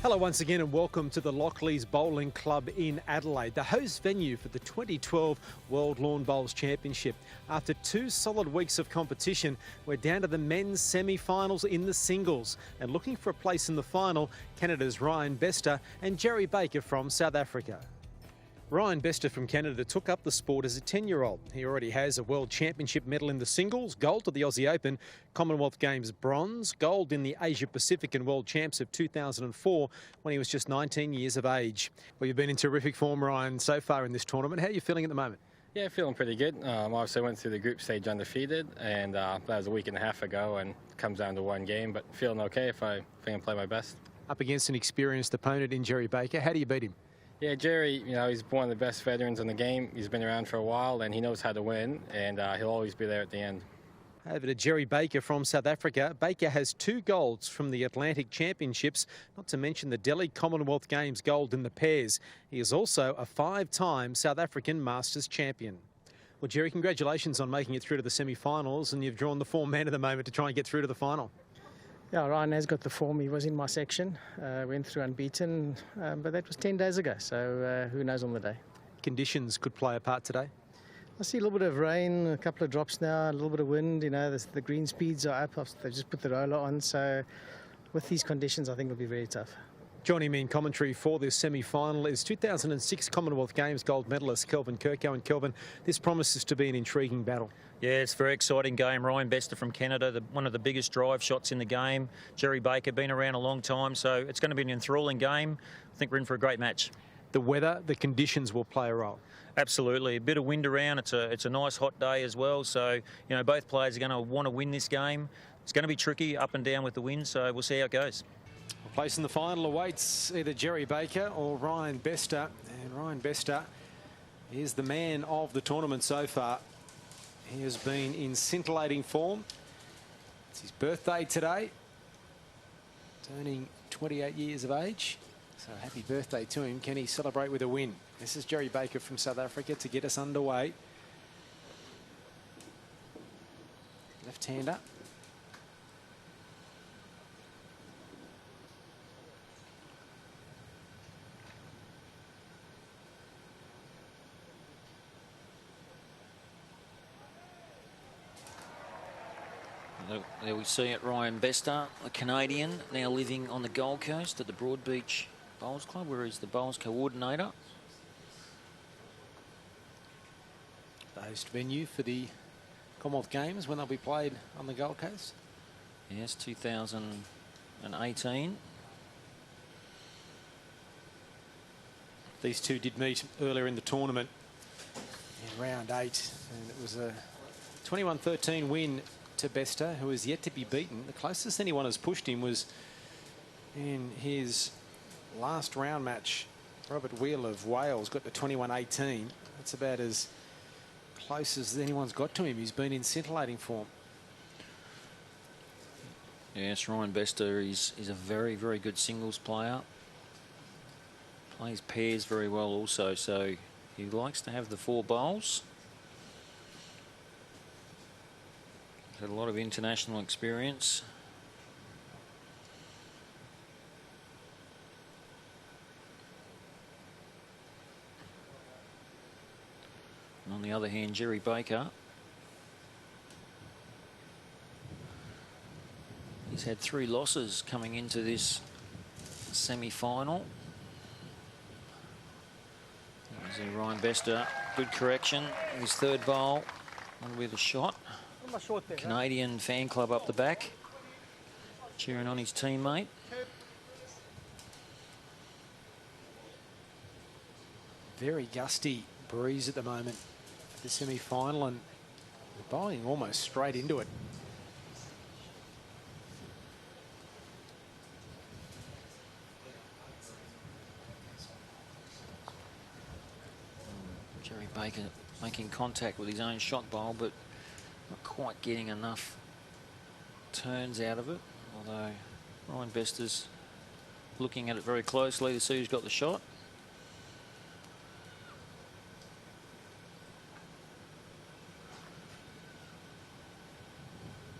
Hello once again and welcome to the Lockleys Bowling Club in Adelaide, the host venue for the 2012 World Lawn Bowls Championship. After 2 solid weeks of competition, we're down to the men's semi-finals in the singles. And looking for a place in the final, Canada's Ryan Bester and Jerry Baker from South Africa. Ryan Bester from Canada took up the sport as a 10-year-old. He already has a World Championship medal in the singles, gold at the Aussie Open, Commonwealth Games bronze, gold in the Asia Pacific and World Champs of 2004 when he was just 19 years of age. Well, you've been in terrific form, Ryan, so far in this tournament. How are you feeling at the moment? Yeah, feeling pretty good. Obviously, I went through the group stage undefeated, and that was a week and a half ago, and it comes down to one game, but feeling okay if I can play my best. Up against an experienced opponent in Jerry Baker. How do you beat him? Yeah, Jerry, he's one of the best veterans in the game. He's been around for a while, and he knows how to win, and he'll always be there at the end. Over to Jerry Baker from South Africa. Baker has 2 golds from the Atlantic Championships, not to mention the Delhi Commonwealth Games gold in the pairs. He is also a 5-time South African Masters champion. Well, Jerry, congratulations on making it through to the semi-finals, and you've drawn the form man of the moment to try and get through to the final. Yeah, Ryan has got the form. He was in my section, went through unbeaten, but that was 10 days ago, so who knows on the day. Conditions could play a part today. I see a little bit of rain, a couple of drops now, a little bit of wind. The green speeds are up. They just put the roller on, so with these conditions, I think it'll be very tough. Joining me in commentary for this semi-final is 2006 Commonwealth Games gold medalist Kelvin Kirko. And Kelvin, this promises to be an intriguing battle. Yeah, it's a very exciting game. Ryan Bester from Canada, one of the biggest drive shots in the game. Jerry Baker, been around a long time, so it's going to be an enthralling game. I think we're in for a great match. The weather, the conditions will play a role. Absolutely. A bit of wind around. It's a nice hot day as well, so both players are going to want to win this game. It's going to be tricky up and down with the wind, so we'll see how it goes. A place in the final awaits either Jerry Baker or Ryan Bester. And Ryan Bester is the man of the tournament so far. He has been in scintillating form. It's his birthday today, turning 28 years of age. So happy birthday to him. Can he celebrate with a win? This is Jerry Baker from South Africa to get us underway. Left-hander. There we see it, Ryan Bester, a Canadian, now living on the Gold Coast at the Broadbeach Bowls Club, where he's the bowls coordinator. The host venue for the Commonwealth Games when they'll be played on the Gold Coast. Yes, 2018. These two did meet earlier in the tournament in round 8, and it was a 21-13 win to Bester, who is yet to be beaten. The closest anyone has pushed him was in his last round match. Robert Wheel of Wales got to 21-18. That's about as close as anyone's got to him. He's been in scintillating form. Yes, Ryan Bester is a very, very good singles player. Plays pairs very well also, so he likes to have the 4 bowls. Had a lot of international experience. And on the other hand, Jerry Baker, he's had 3 losses coming into this semi-final. There's Ryan Bester, good correction. His 3rd bowl, that'll be the shot. Canadian fan club up the back, cheering on his teammate. Very gusty breeze at the moment for the semi-final, and the bowling almost straight into it. Jerry Baker making contact with his own shot bowl, but not quite getting enough turns out of it, although Ryan Bester's looking at it very closely to see who's got the shot.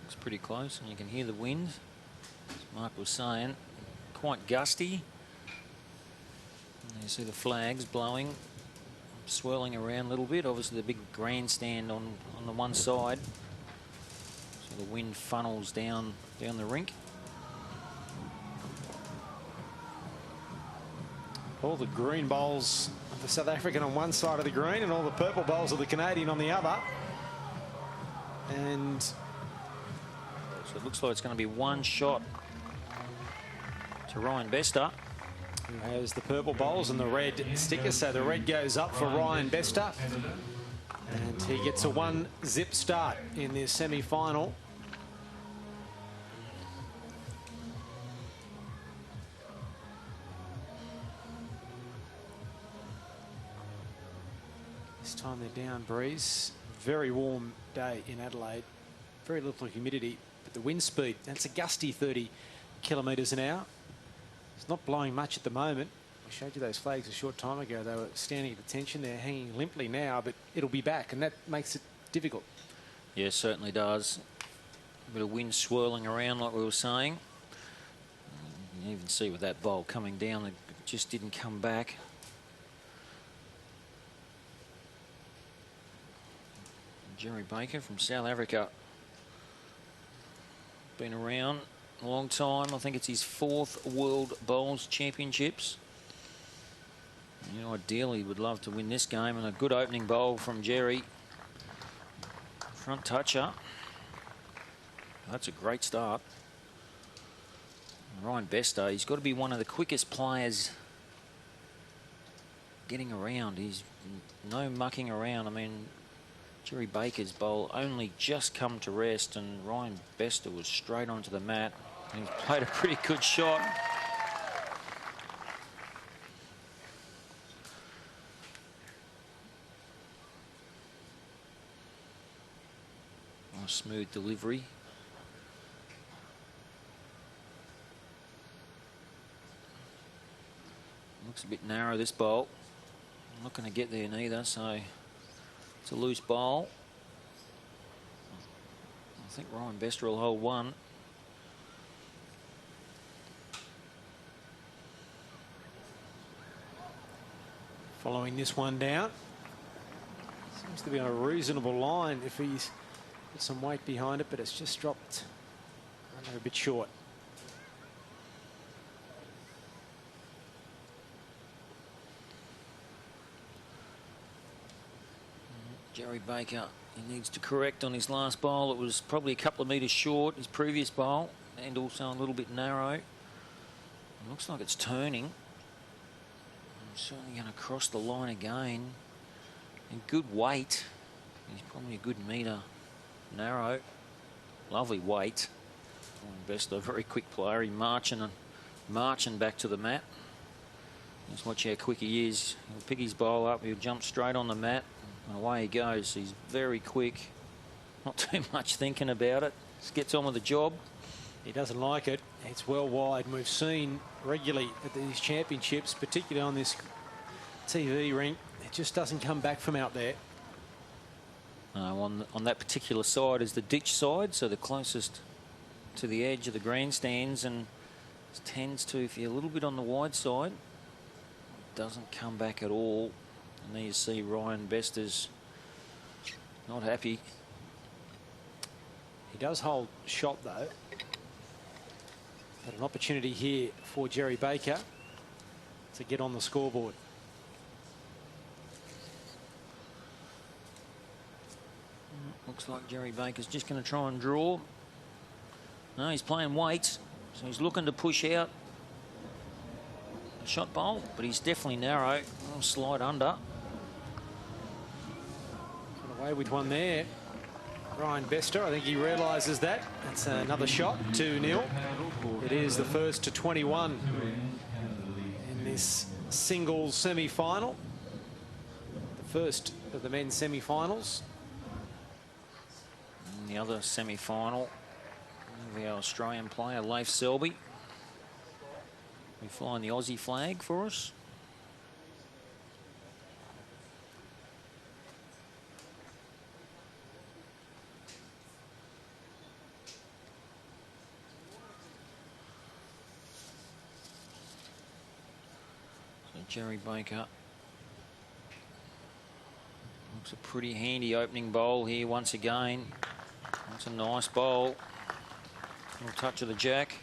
Looks pretty close, and you can hear the wind, as Mark was saying, quite gusty. You see the flags blowing, swirling around a little bit. Obviously the big grandstand on the one side. So the wind funnels down the rink. All the green bowls of the South African on one side of the green and all the purple bowls of the Canadian on the other. And so it looks like it's going to be one shot to Ryan Bester. There's the purple bowls and the red sticker. So the red goes up for Ryan Bester. And he gets a one-zip start in this semi-final. This time they're down breeze. Very warm day in Adelaide. Very little humidity, but the wind speed, that's a gusty 30 kilometres an hour. It's not blowing much at the moment. I showed you those flags a short time ago. They were standing at attention. They're hanging limply now, but it'll be back, and that makes it difficult. Yeah, certainly does. A bit of wind swirling around like we were saying. You can even see with that bowl coming down, it just didn't come back. Jerry Baker from South Africa. Been around a long time. I think it's his 4th World Bowls Championships. You know, ideally he would love to win this game, and a good opening bowl from Jerry. Front toucher. That's a great start. Ryan Bester, he's got to be one of the quickest players getting around. He's no mucking around. I mean, Jerry Baker's bowl only just come to rest, and Ryan Bester was straight onto the mat. He's played a pretty good shot. Nice smooth delivery. Looks a bit narrow, this bowl. I'm not going to get there neither, so it's a loose bowl. I think Ryan Bester will hold one. Following this one down. Seems to be on a reasonable line if he's got some weight behind it, but it's just dropped a bit short. Jerry Baker, he needs to correct on his last bowl. It was probably a couple of metres short, his previous bowl, and also a little bit narrow. It looks like it's turning. I'm certainly going to cross the line again. And good weight. He's probably a good metre narrow. Lovely weight. Bester, very quick player. He marching back to the mat. Just watch how quick he is. He'll pick his bowl up. He'll jump straight on the mat. And away he goes. He's very quick. Not too much thinking about it. Just gets on with the job. He doesn't like it. It's well wide, and we've seen regularly at these championships, particularly on this TV rink, it just doesn't come back from out there. On that particular side is the ditch side, so the closest to the edge of the grandstands, and tends to, if you're a little bit on the wide side, doesn't come back at all. And there you see Ryan Bester's not happy. He does hold shot though. But an opportunity here for Jerry Baker to get on the scoreboard. Looks like Jerry Baker's just going to try and draw. No, he's playing weights, so he's looking to push out the shot bowl, but he's definitely narrow. I'll slide under. Got away with one there. Ryan Bester, I think he realises that. That's another shot, 2-0. It is the first to 21 in this singles semi-final. The first of the men's semi-finals. And the other semi-final, the Australian player, Leif Selby. We're flying the Aussie flag for us. Jerry Baker. Looks a pretty handy opening bowl here once again. That's a nice bowl. Little touch of the jack.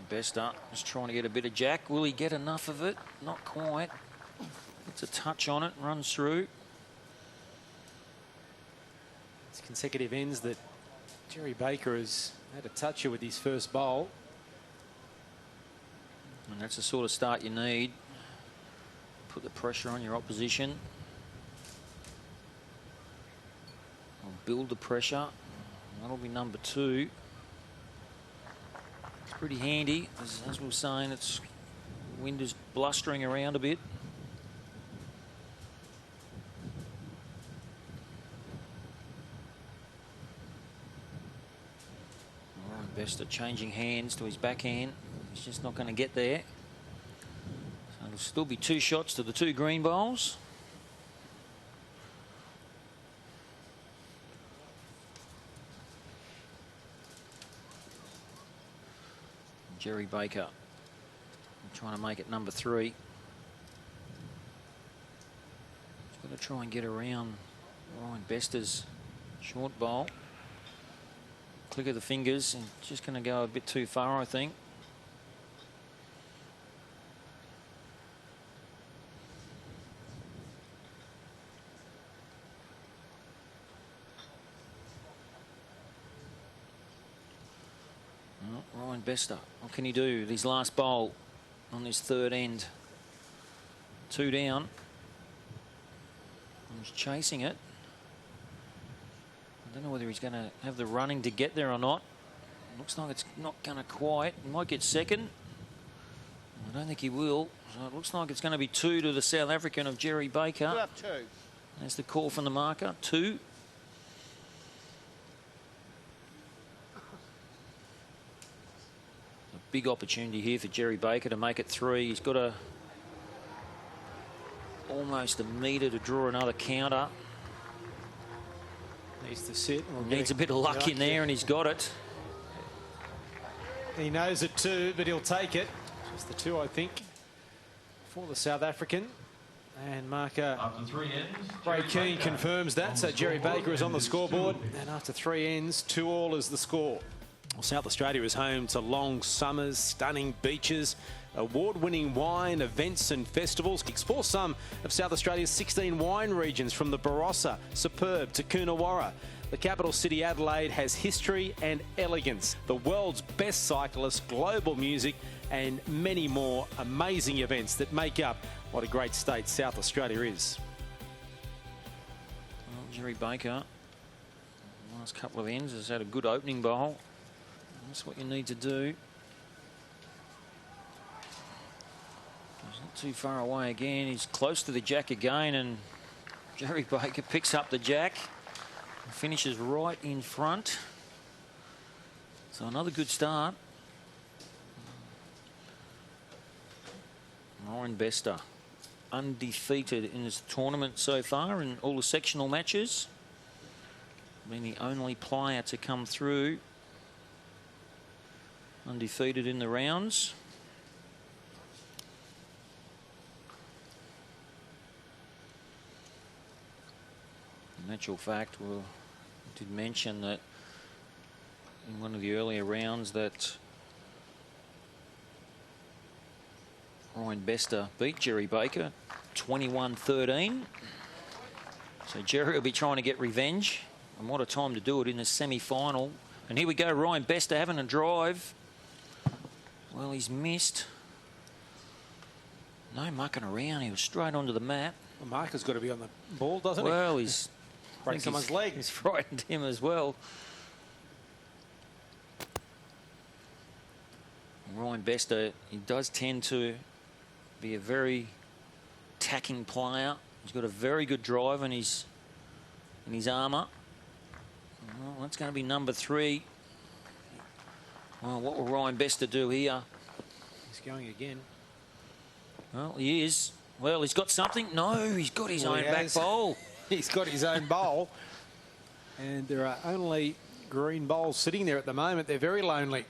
Bester just trying to get a bit of jack. Will he get enough of it? Not quite. It's a touch on it, runs through. It's consecutive ends that Jerry Baker has had a toucher with his first bowl. And that's the sort of start you need. Put the pressure on your opposition. Or build the pressure. That'll be number 2. It's pretty handy. As we were saying, it's wind is blustering around a bit. Bester changing hands to his backhand. He's just not going to get there. So it'll still be 2 shots to the 2 green bowls. Jerry Baker trying to make it number 3. He's got to try and get around Ryan Bester's short bowl. Click of the fingers and just going to go a bit too far, I think. Well, Ryan Bester, what can he do with his last bowl on this 3rd end? 2 down. He's chasing it. I don't know whether he's going to have the running to get there or not. Looks like it's not going to quite. He might get second. I don't think he will. So it looks like it's going to be 2 to the South African of Jerry Baker. 2 up 2. That's the call from the marker. 2. A big opportunity here for Jerry Baker to make it 3. He's got almost a metre to draw another counter. Needs to sit. Needs a bit of luck in there, and he's got it. He knows it too, but he'll take it. Just the 2, I think, for the South African. And marker Ray Keane confirms that. So Jerry Baker is on the scoreboard. And after 3 ends, 2-2 is the score. Well, South Australia is home to long summers, stunning beaches, award-winning wine, events and festivals. Explore some of South Australia's 16 wine regions from the Barossa, Superb to Coonawarra. The capital city Adelaide has history and elegance, the world's best cyclists, global music and many more amazing events that make up what a great state South Australia is. Well, Jerry Baker, last couple of ends, has had a good opening bowl. That's what you need to do. He's not too far away again. He's close to the jack again, and Jerry Baker picks up the jack and finishes right in front. So another good start. Ryan Bester, undefeated in this tournament so far in all the sectional matches. Been the only player to come through undefeated in the rounds. In actual fact, we did mention that in one of the earlier rounds that Ryan Bester beat Jerry Baker 21-13. So Jerry will be trying to get revenge, and what a time to do it in the semi-final. And here we go, Ryan Bester having a drive. Well, he's missed. No mucking around. He was straight onto the mat. The marker's got to be on the ball, doesn't he? Well, he's break someone's leg. He's frightened him as well. Ryan Bester, he does tend to be a very attacking player. He's got a very good drive in his armour. Well, that's going to be number 3. Well, what will Ryan Bester do here? He's going again. Well, he is. Well, he's got something. No, he's got his own back has. bowl. He's got his own bowl. And there are only green bowls sitting there at the moment. They're very lonely.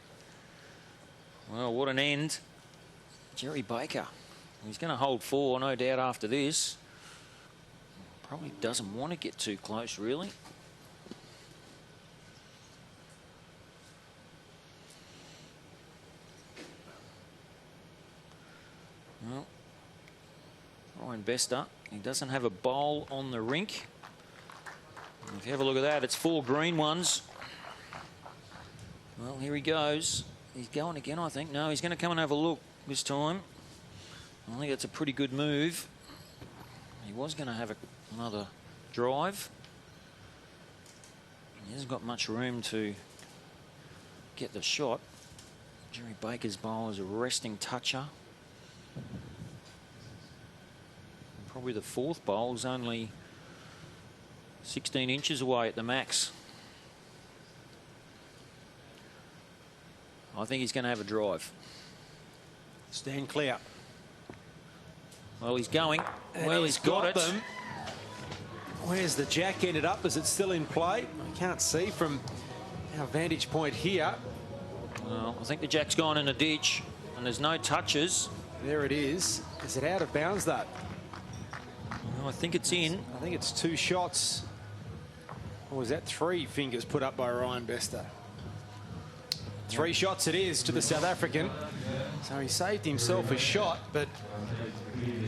Well, what an end. Jerry Baker. He's going to hold 4, no doubt, after this. Probably doesn't want to get too close, really. Well, Ryan Bester, he doesn't have a bowl on the rink. If you have a look at that, it's 4 green ones. Well, here he goes. He's going again, I think. No, he's going to come and have a look this time. I think that's a pretty good move. He was going to have another drive. He hasn't got much room to get the shot. Jerry Baker's bowl is a resting toucher. Probably the 4th bowl is only 16 inches away at the max. I think he's going to have a drive. Stand clear. Well, he's going. And well, he's got it. them. Where's the jack ended up? Is it still in play? I can't see from our vantage point here. Well, I think the jack's gone in a ditch and there's no touches. There it is. Is it out of bounds, though? No, I think it's in. I think it's 2 shots. Or was that 3 fingers put up by Ryan Bester? 3 shots it is to the South African. So he saved himself a shot, but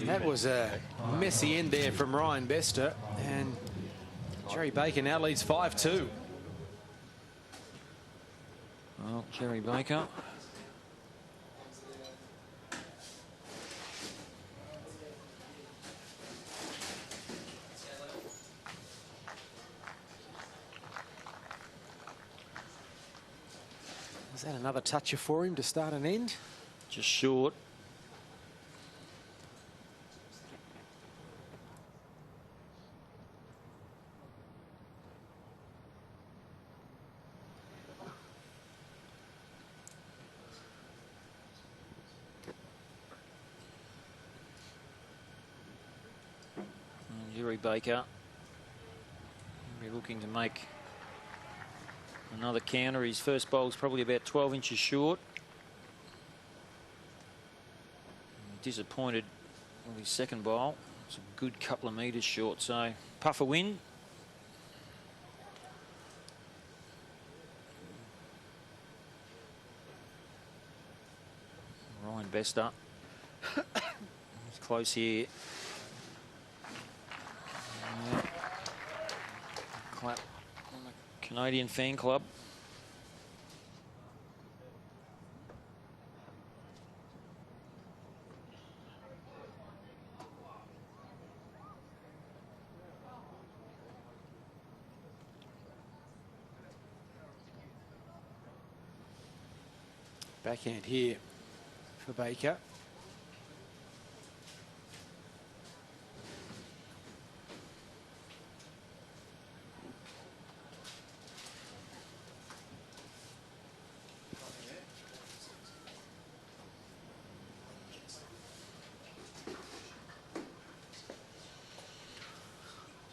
that was a messy end there from Ryan Bester. And Jerry Baker now leads 5-2. Well, Jerry Baker. Is that another toucher for him to start an end? Just short. And Jerry Baker. He'll be looking to make another counter. His first bowl's probably about 12 inches short. Disappointed with his second bowl. It's a good couple of metres short, so puff a wind. Ryan Bester. It's close here. Clap on the Canadian fan club. Backhand here for Baker.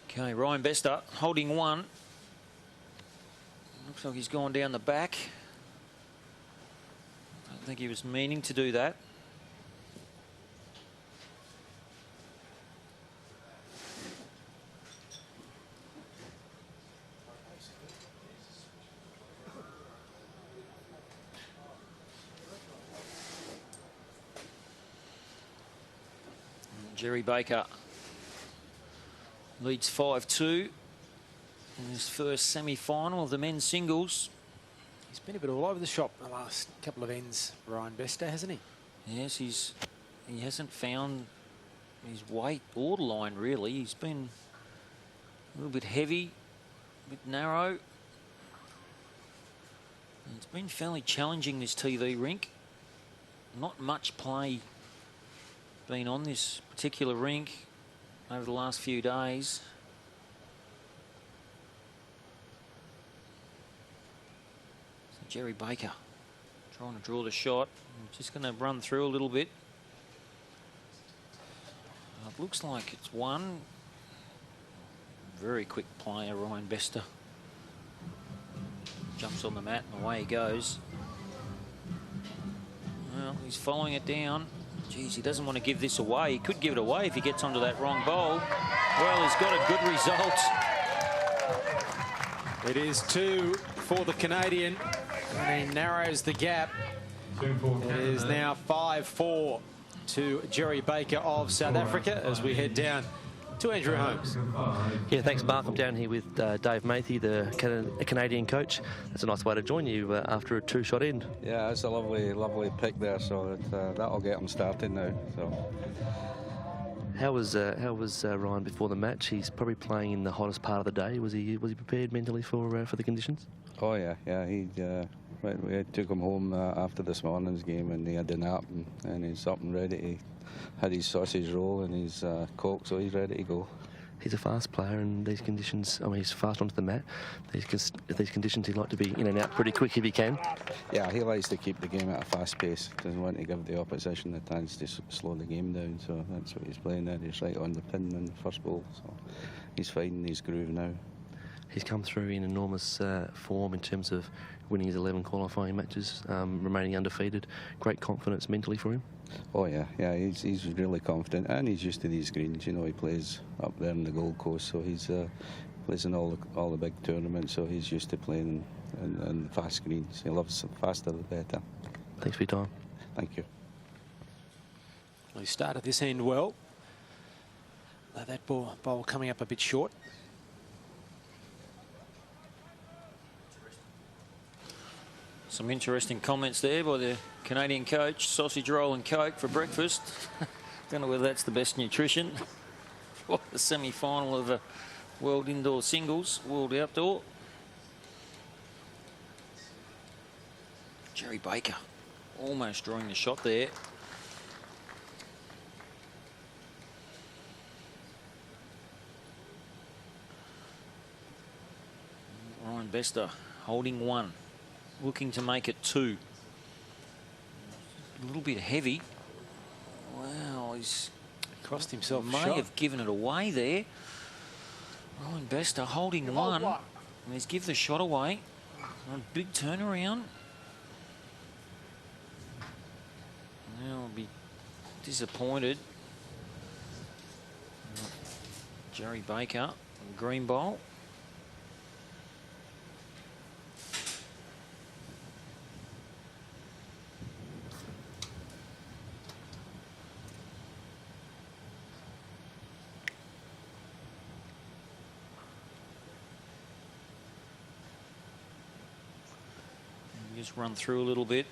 Okay, Ryan Bester holding 1. Looks like he's gone down the back. I think he was meaning to do that. Jerry Baker leads 5-2 in his first semi-final of the men's singles. He's been a bit all over the shop the last couple of ends, Ryan Bester, hasn't he? Yes, he hasn't found his weight borderline, really. He's been a little bit heavy, a bit narrow. And it's been fairly challenging, this TV rink. Not much play been on this particular rink over the last few days. Jerry Baker trying to draw the shot. I'm just going to run through a little bit. it looks like it's one. Very quick player, Ryan Bester. Jumps on the mat and away he goes. Well, he's following it down. Geez, he doesn't want to give this away. He could give it away if he gets onto that wrong bowl. Well, he's got a good result. It is 2 for the Canadian, and he narrows the gap. It is now 5-4 to Jerry Baker of South Africa as we head down to Andrew Holmes. Yeah, thanks, Mark. I'm down here with Dave Mathy, the Canadian coach. It's a nice way to join you after a 2-shot end. Yeah, it's a lovely pick there, so that'll get him started now. So. How was Ryan before the match? He's probably playing in the hottest part of the day. Was he prepared mentally for the conditions? Oh yeah. We took him home after this morning's game, and he had a nap, and he's up and ready. He had his sausage roll and his Coke, so he's ready to go. He's a fast player in these conditions. I mean, he's fast onto the mat. These conditions, he'd like to be in and out pretty quick if he can. Yeah, he likes to keep the game at a fast pace. Doesn't want to give the opposition the chance to slow the game down. So that's what he's playing there. He's right on the pin in the first ball. So he's finding his groove now. He's come through in enormous form in terms of winning his 11 qualifying matches, remaining undefeated. Great confidence mentally for him. Oh yeah, he's really confident, and he's used to these greens. You know, he plays up there in the Gold Coast, so he's plays in all the big tournaments, so he's used to playing in fast greens. He loves the faster the better. Thanks for your time. Thank you. Well, he started this end well. That bowl coming up a bit short. Some interesting comments there by the Canadian coach. Sausage roll and Coke for breakfast. Don't know whether that's the best nutrition for the semi-final of a World Indoor Singles, World Outdoor. Jerry Baker almost drawing the shot there. Ryan Bester holding one. Looking to make it 2. A little bit heavy. Wow, he's Cost himself a may shot. have given it away there. Ryan Bester holding one. And he's give the shot away. A big turnaround. Now I'll be disappointed. Jerry Baker, green bowl. Just run through a little bit.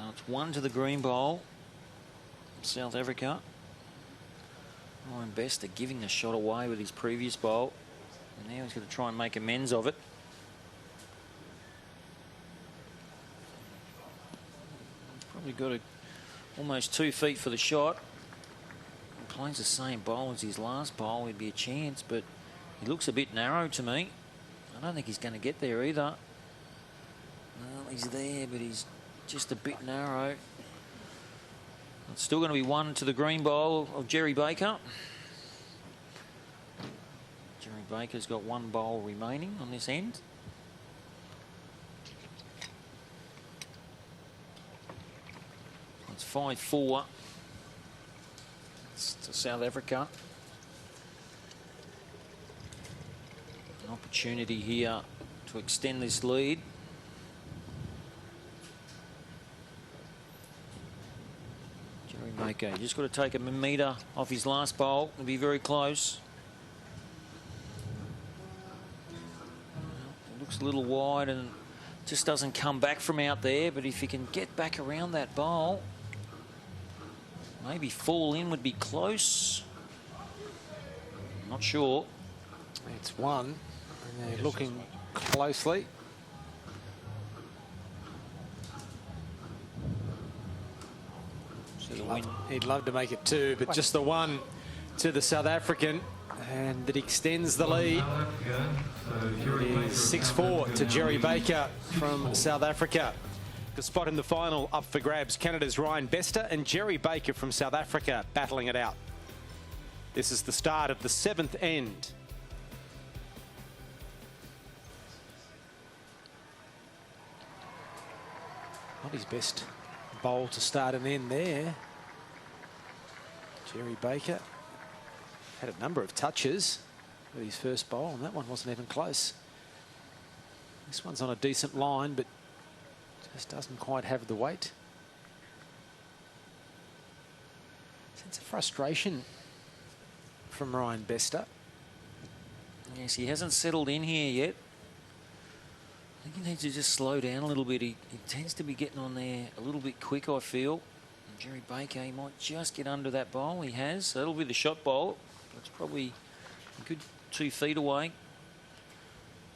It's 1 to the green bowl. South Africa. Ryan Bester giving the shot away with his previous bowl. And now he's going to try and make amends of it. Probably got almost 2 feet for the shot. He plays the same bowl as his last bowl. He'd be a chance, but he looks a bit narrow to me. I don't think he's going to get there either. Well, he's there, but he's just a bit narrow. It's still going to be 1 to the green bowl of Jerry Baker. Jerry Baker's got 1 bowl remaining on this end. It's 5-4. It's to South Africa. An opportunity here to extend this lead. Jerry Baker, just got to take a metre off his last bowl and be very close. It looks a little wide and just doesn't come back from out there, but if he can get back around that bowl, maybe fall in would be close. Not sure. It's 1. And they're looking closely. He'd love to make it 2, but just the 1 to the South African, and that extends the lead. It is 6-4 to Jerry Baker from South Africa. The spot in the final up for grabs. Canada's Ryan Bester and Jerry Baker from South Africa battling it out. This is the start of the 7th end. Not his best bowl to start an end there. Jerry Baker had a number of touches with his first bowl, and that one wasn't even close. This one's on a decent line, but just doesn't quite have the weight. Sense of frustration from Ryan Bester. Yes, he hasn't settled in here yet. I think he needs to just slow down a little bit. He tends to be getting on there a little bit quick, I feel. And Jerry Baker, he might just get under that bowl. He has. So that'll be the shot bowl. It's probably a good 2 feet away.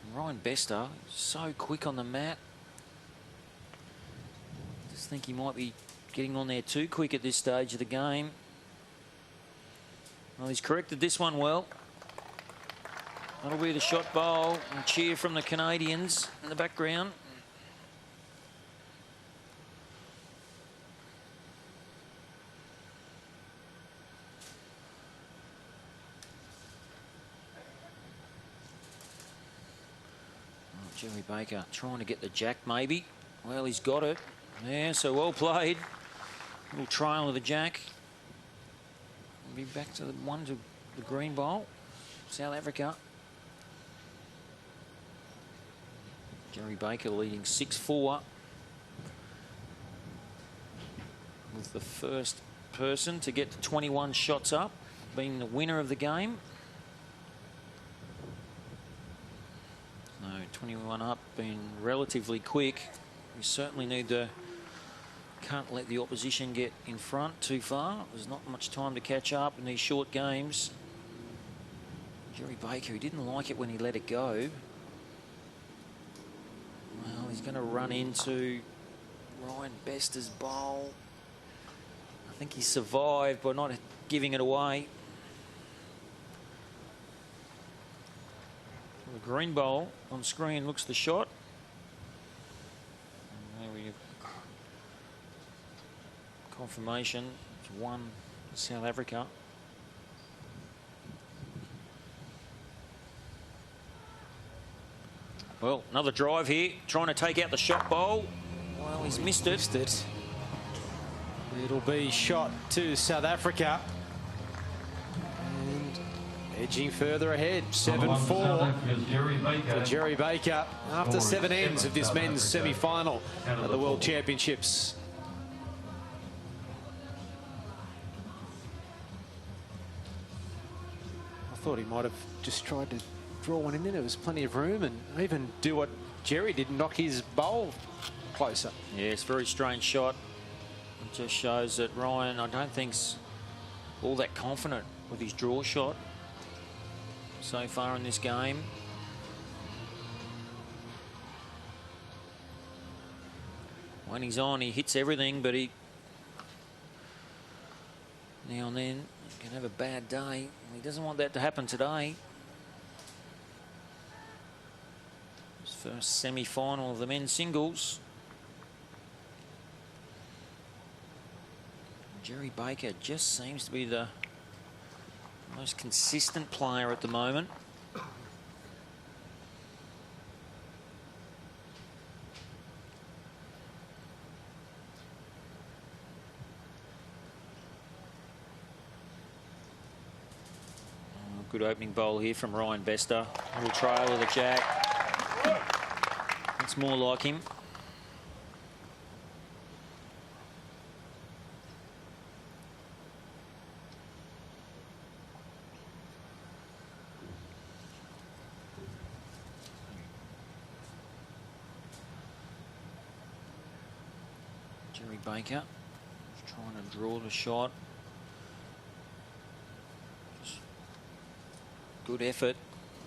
And Ryan Bester, so quick on the mat. I just think he might be getting on there too quick at this stage of the game. Well, he's corrected this one well. That'll be the shot bowl, and cheer from the Canadians in the background. Oh, Jerry Baker trying to get the jack maybe. Well, he's got it. Yeah, so well played. Little trail of the jack. Be back to the one to the green bowl. South Africa. Jerry Baker leading 6-4. With the first person to get to 21 shots up, being the winner of the game. No, 21 up, being relatively quick. We certainly need to... Can't let the opposition get in front too far. There's not much time to catch up in these short games. Jerry Baker, he didn't like it when he let it go. Well, he's going to run into Ryan Bester's bowl. I think he survived by not giving it away. The green bowl on screen looks the shot. And there we have confirmation. It's 1 South Africa. Well, another drive here, trying to take out the shot bowl. Well, he's missed it. It'll be shot to South Africa. And edging further ahead, 7-4 for Jerry Baker after 7 ends of this men's semi-final at the World Championships. I thought he might have just tried to draw one in there. There was plenty of room, and even do what Jerry did, knock his bowl closer. Yeah, it's a very strange shot. It just shows that Ryan, I don't think's all that confident with his draw shot so far in this game. When he's on, he hits everything, but he now and then can have a bad day. He doesn't want that to happen today. His first semi-final of the men's singles. Jerry Baker just seems to be the most consistent player at the moment. Good opening bowl here from Ryan Bester. Little trail of the jack. It's more like him. Jerry Baker just trying to draw the shot. Good effort,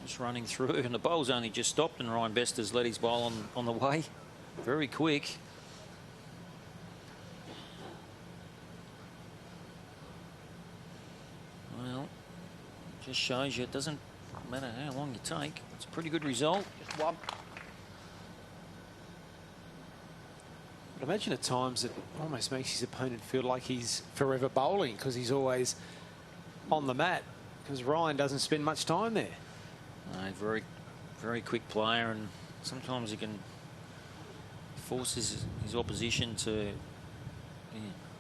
just running through, and the bowl's only just stopped, and Ryan Bester's let his bowl on the way. Very quick. Well, just shows you it doesn't matter how long you take. It's a pretty good result. Just one. But imagine at times it almost makes his opponent feel like he's forever bowling because he's always on the mat because Ryan doesn't spend much time there. Very, very quick player, and sometimes he can force his opposition to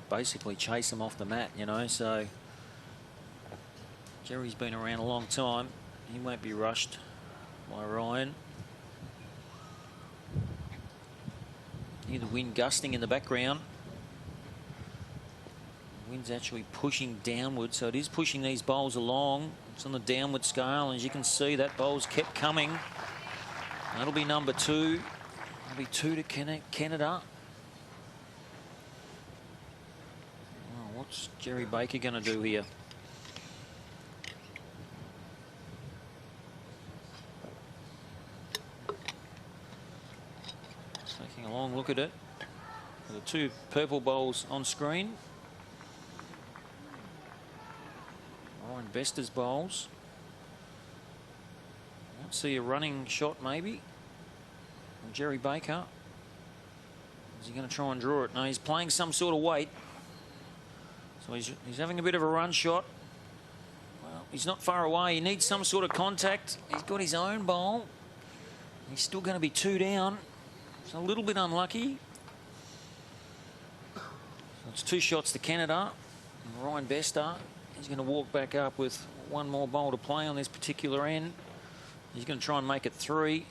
basically chase them off the mat, you know. So Jerry's been around a long time. He won't be rushed by Ryan. Hear the wind gusting in the background. The wind's actually pushing downward, so it is pushing these bowls along. It's on the downward scale, and as you can see, that bowl's kept coming. That'll be number 2. That'll be 2 to Canada. Oh, what's Jerry Baker going to do here? Taking a long look at it. The 2 purple bowls on screen. Ryan Bester's bowls. Let's see a running shot maybe from Jerry Baker. Is he going to try and draw it? No, he's playing some sort of weight. So he's having a bit of a run shot. Well, he's not far away. He needs some sort of contact. He's got his own bowl. He's still going to be 2 down. It's a little bit unlucky. So it's 2 shots to Canada. And Ryan Bester, he's going to walk back up with 1 more bowl to play on this particular end. He's going to try and make it 3.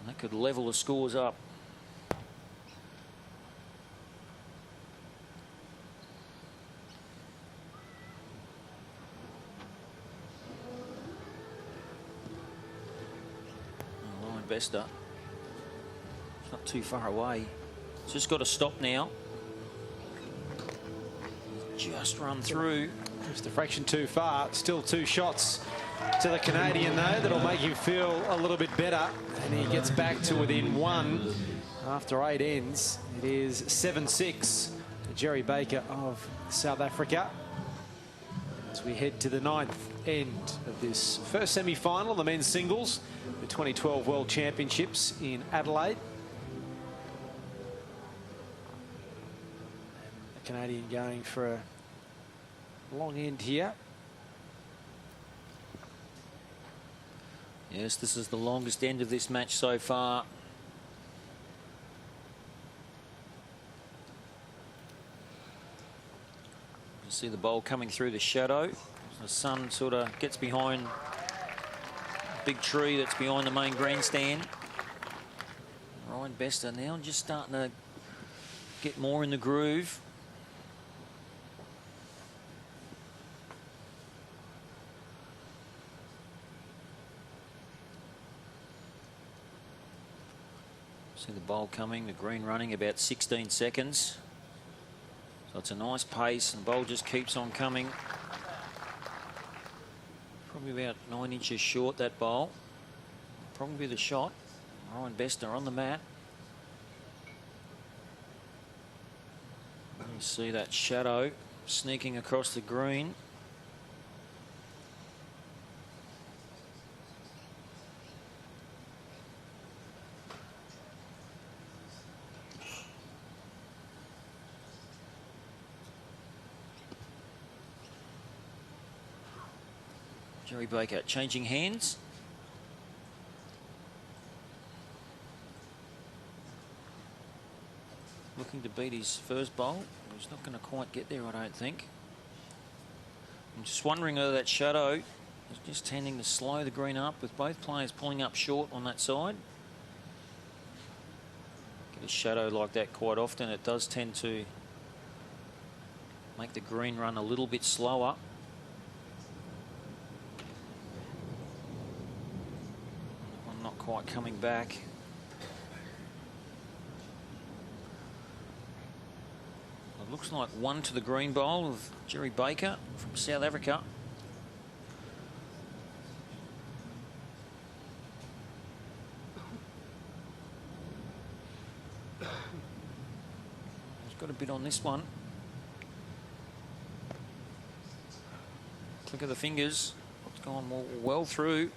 And that could level the scores up. Ryan Bester. It's not too far away. It's just got to stop now. Just run through. Just a fraction too far. Still 2 shots to the Canadian, though. That'll make him feel a little bit better. And he gets back to within 1 after 8 ends. It is 7-6 to Jerry Baker of South Africa. As we head to the 9th end of this first semi-final, the men's singles, the 2012 World Championships in Adelaide. The Canadian going for a long end here. Yes, this is the longest end of this match so far. You see the bowl coming through the shadow. The sun sort of gets behind a big tree that's behind the main grandstand. Ryan Bester now just starting to get more in the groove. See the bowl coming, the green running about 16 seconds. So it's a nice pace, and the bowl just keeps on coming. Probably about 9 inches short, that bowl. Probably the shot. Ryan Bester on the mat. You see that shadow sneaking across the green. Jerry Baker changing hands. Looking to beat his first bowl. He's not going to quite get there, I don't think. I'm just wondering whether that shadow is just tending to slow the green up, with both players pulling up short on that side. Get a shadow like that quite often. It does tend to make the green run a little bit slower. Not quite coming back. It looks like 1 to the green bowl of Jerry Baker from South Africa. He's got a bit on this one. Click of the fingers. It's gone well through.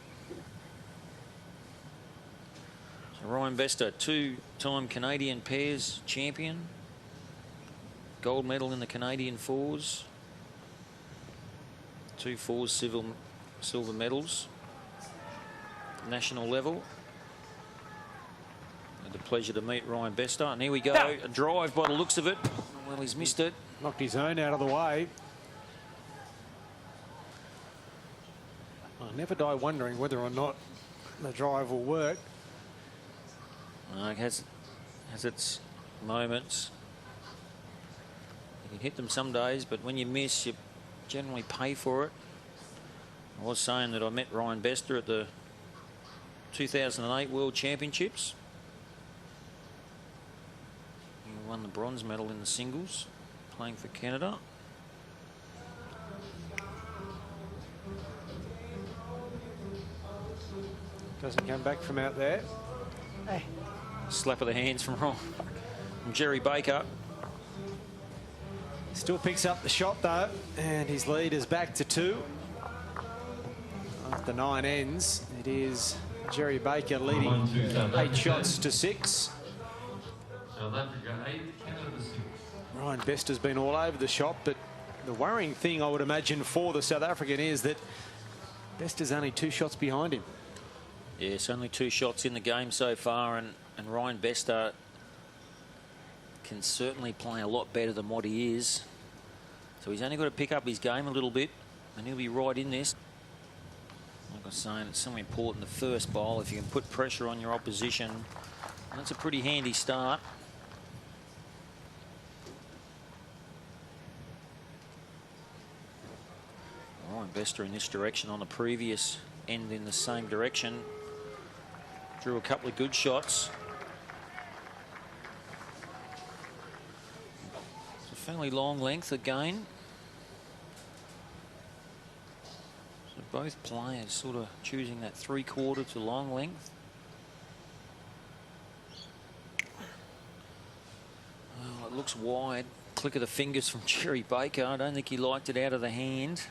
Ryan Bester, two-time Canadian pairs champion. Gold medal in the Canadian fours. 2 fours silver medals. National level. Had the pleasure to meet Ryan Bester. And here we go. A drive by the looks of it. Well, he's missed it. Knocked his own out of the way. I never die wondering whether or not the drive will work. It has its moments. You can hit them some days, but when you miss, you generally pay for it. I was saying that I met Ryan Bester at the 2008 World Championships. He won the bronze medal in the singles, playing for Canada. Doesn't come back from out there. Hey. Slap of the hands from Jerry Baker. Still picks up the shot though, and his lead is back to 2. After 9 ends, it is Jerry Baker leading 8 shots to 6. Ryan Bester's been all over the shop, but the worrying thing I would imagine for the South African is that Bester's only 2 shots behind him. Yes, only 2 shots in the game so far, and Ryan Bester can certainly play a lot better than what he is. So he's only got to pick up his game a little bit, and he'll be right in this. Like I was saying, it's so important the first bowl. If you can put pressure on your opposition, that's a pretty handy start. Ryan Bester in this direction on the previous end in the same direction. Drew a couple of good shots. It's a fairly long length again. So both players sort of choosing that 3/4 to long length. Oh, it looks wide. Click of the fingers from Jerry Baker. I don't think he liked it out of the hand.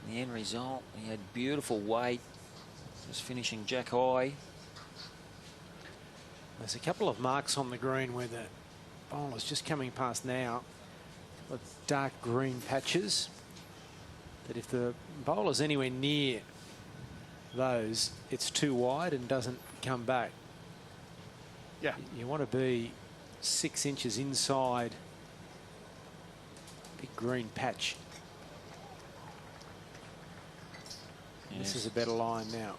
The end result, he had beautiful weight. Just finishing jack high. There's a couple of marks on the green where the bowler's just coming past now. With dark green patches. That if the bowler's anywhere near those, it's too wide and doesn't come back. Yeah. You want to be 6 inches inside big green patch. Yes. This is a better line now.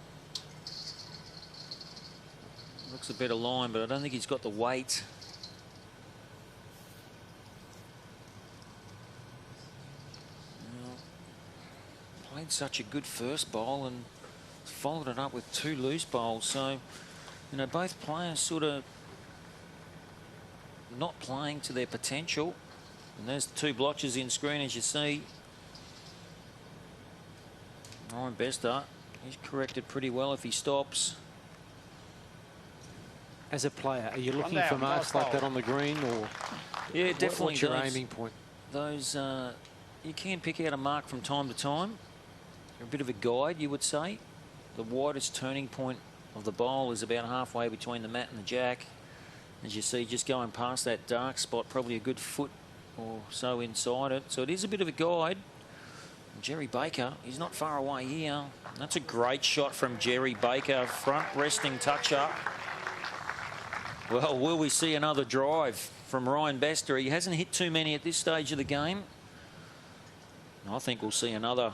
Looks a better line, but I don't think he's got the weight. Well, played such a good first bowl and followed it up with 2 loose bowls. So, you know, both players sort of not playing to their potential. And there's 2 blotches in screen, as you see. Ryan Bester, he's corrected pretty well if he stops. As a player, are you looking for marks like that on the green, or yeah, definitely. What's your aiming point? Those you can pick out a mark from time to time. They're a bit of a guide, you would say. The widest turning point of the bowl is about halfway between the mat and the jack. As you see, just going past that dark spot, probably a good foot or so inside it. So it is a bit of a guide. Jerry Baker, he's not far away here. That's a great shot from Jerry Baker, front resting touch up. Well, will we see another drive from Ryan Bester? He hasn't hit too many at this stage of the game. I think we'll see another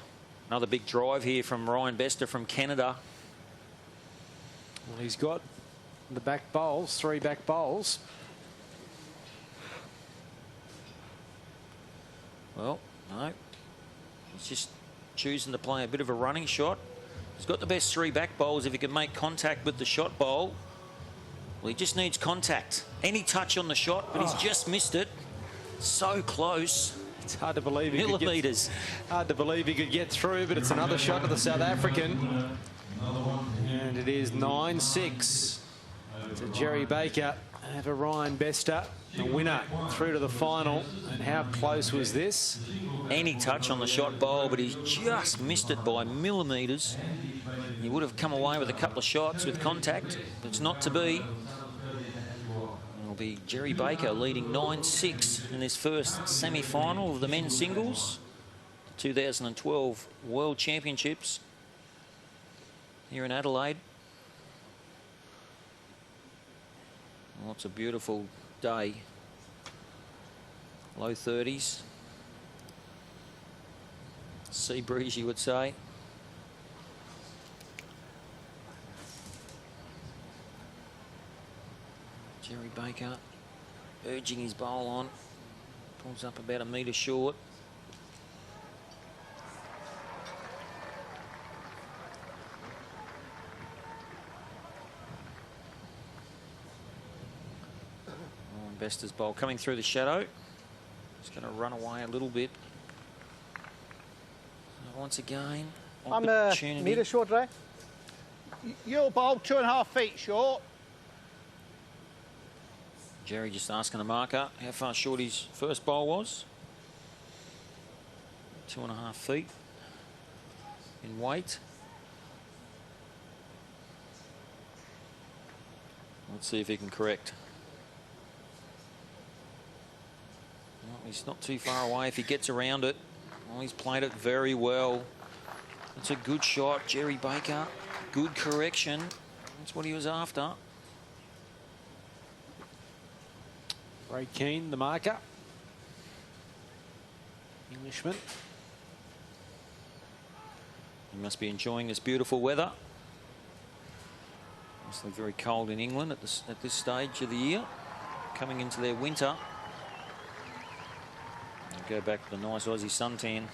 big drive here from Ryan Bester from Canada. Well, he's got the back bowls, 3 back bowls. Well, no. He's just choosing to play a bit of a running shot. He's got the best 3 back bowls if he can make contact with the shot bowl. Well, he just needs contact. Any touch on the shot, but he's just missed it. So close. It's hard to believe he millimetres. Hard to believe he could get through, but it's another shot of the South African. And it is 9-6 to Jerry Baker over Ryan Bester, the winner through to the final. And how close was this? any touch on the shot bowl, but he's just missed it by millimetres. He would have come away with a couple of shots with contact, but it's not to be. It'll be Jerry Baker leading 9-6 in this first semi-final of the men's singles. 2012 World Championships here in Adelaide. Well, it's a beautiful day. Low 30s. Sea breeze, you would say. Jerry Baker urging his bowl on. Pulls up about a metre short. Investor's bowl coming through the shadow. Just going to run away a little bit. So once again, I'm a metre short, Ray. Your bowl 2.5 feet short. Jerry just asking the marker how far short his first bowl was. 2.5 feet in weight. Let's see if he can correct. Well, he's not too far away if he gets around it. Well, he's played it very well. It's a good shot, Jerry Baker. Good correction. That's what he was after. Ray Keane, the marker. Englishman. He must be enjoying this beautiful weather. Obviously very cold in England at this stage of the year. Coming into their winter. And go back to the nice Aussie suntan.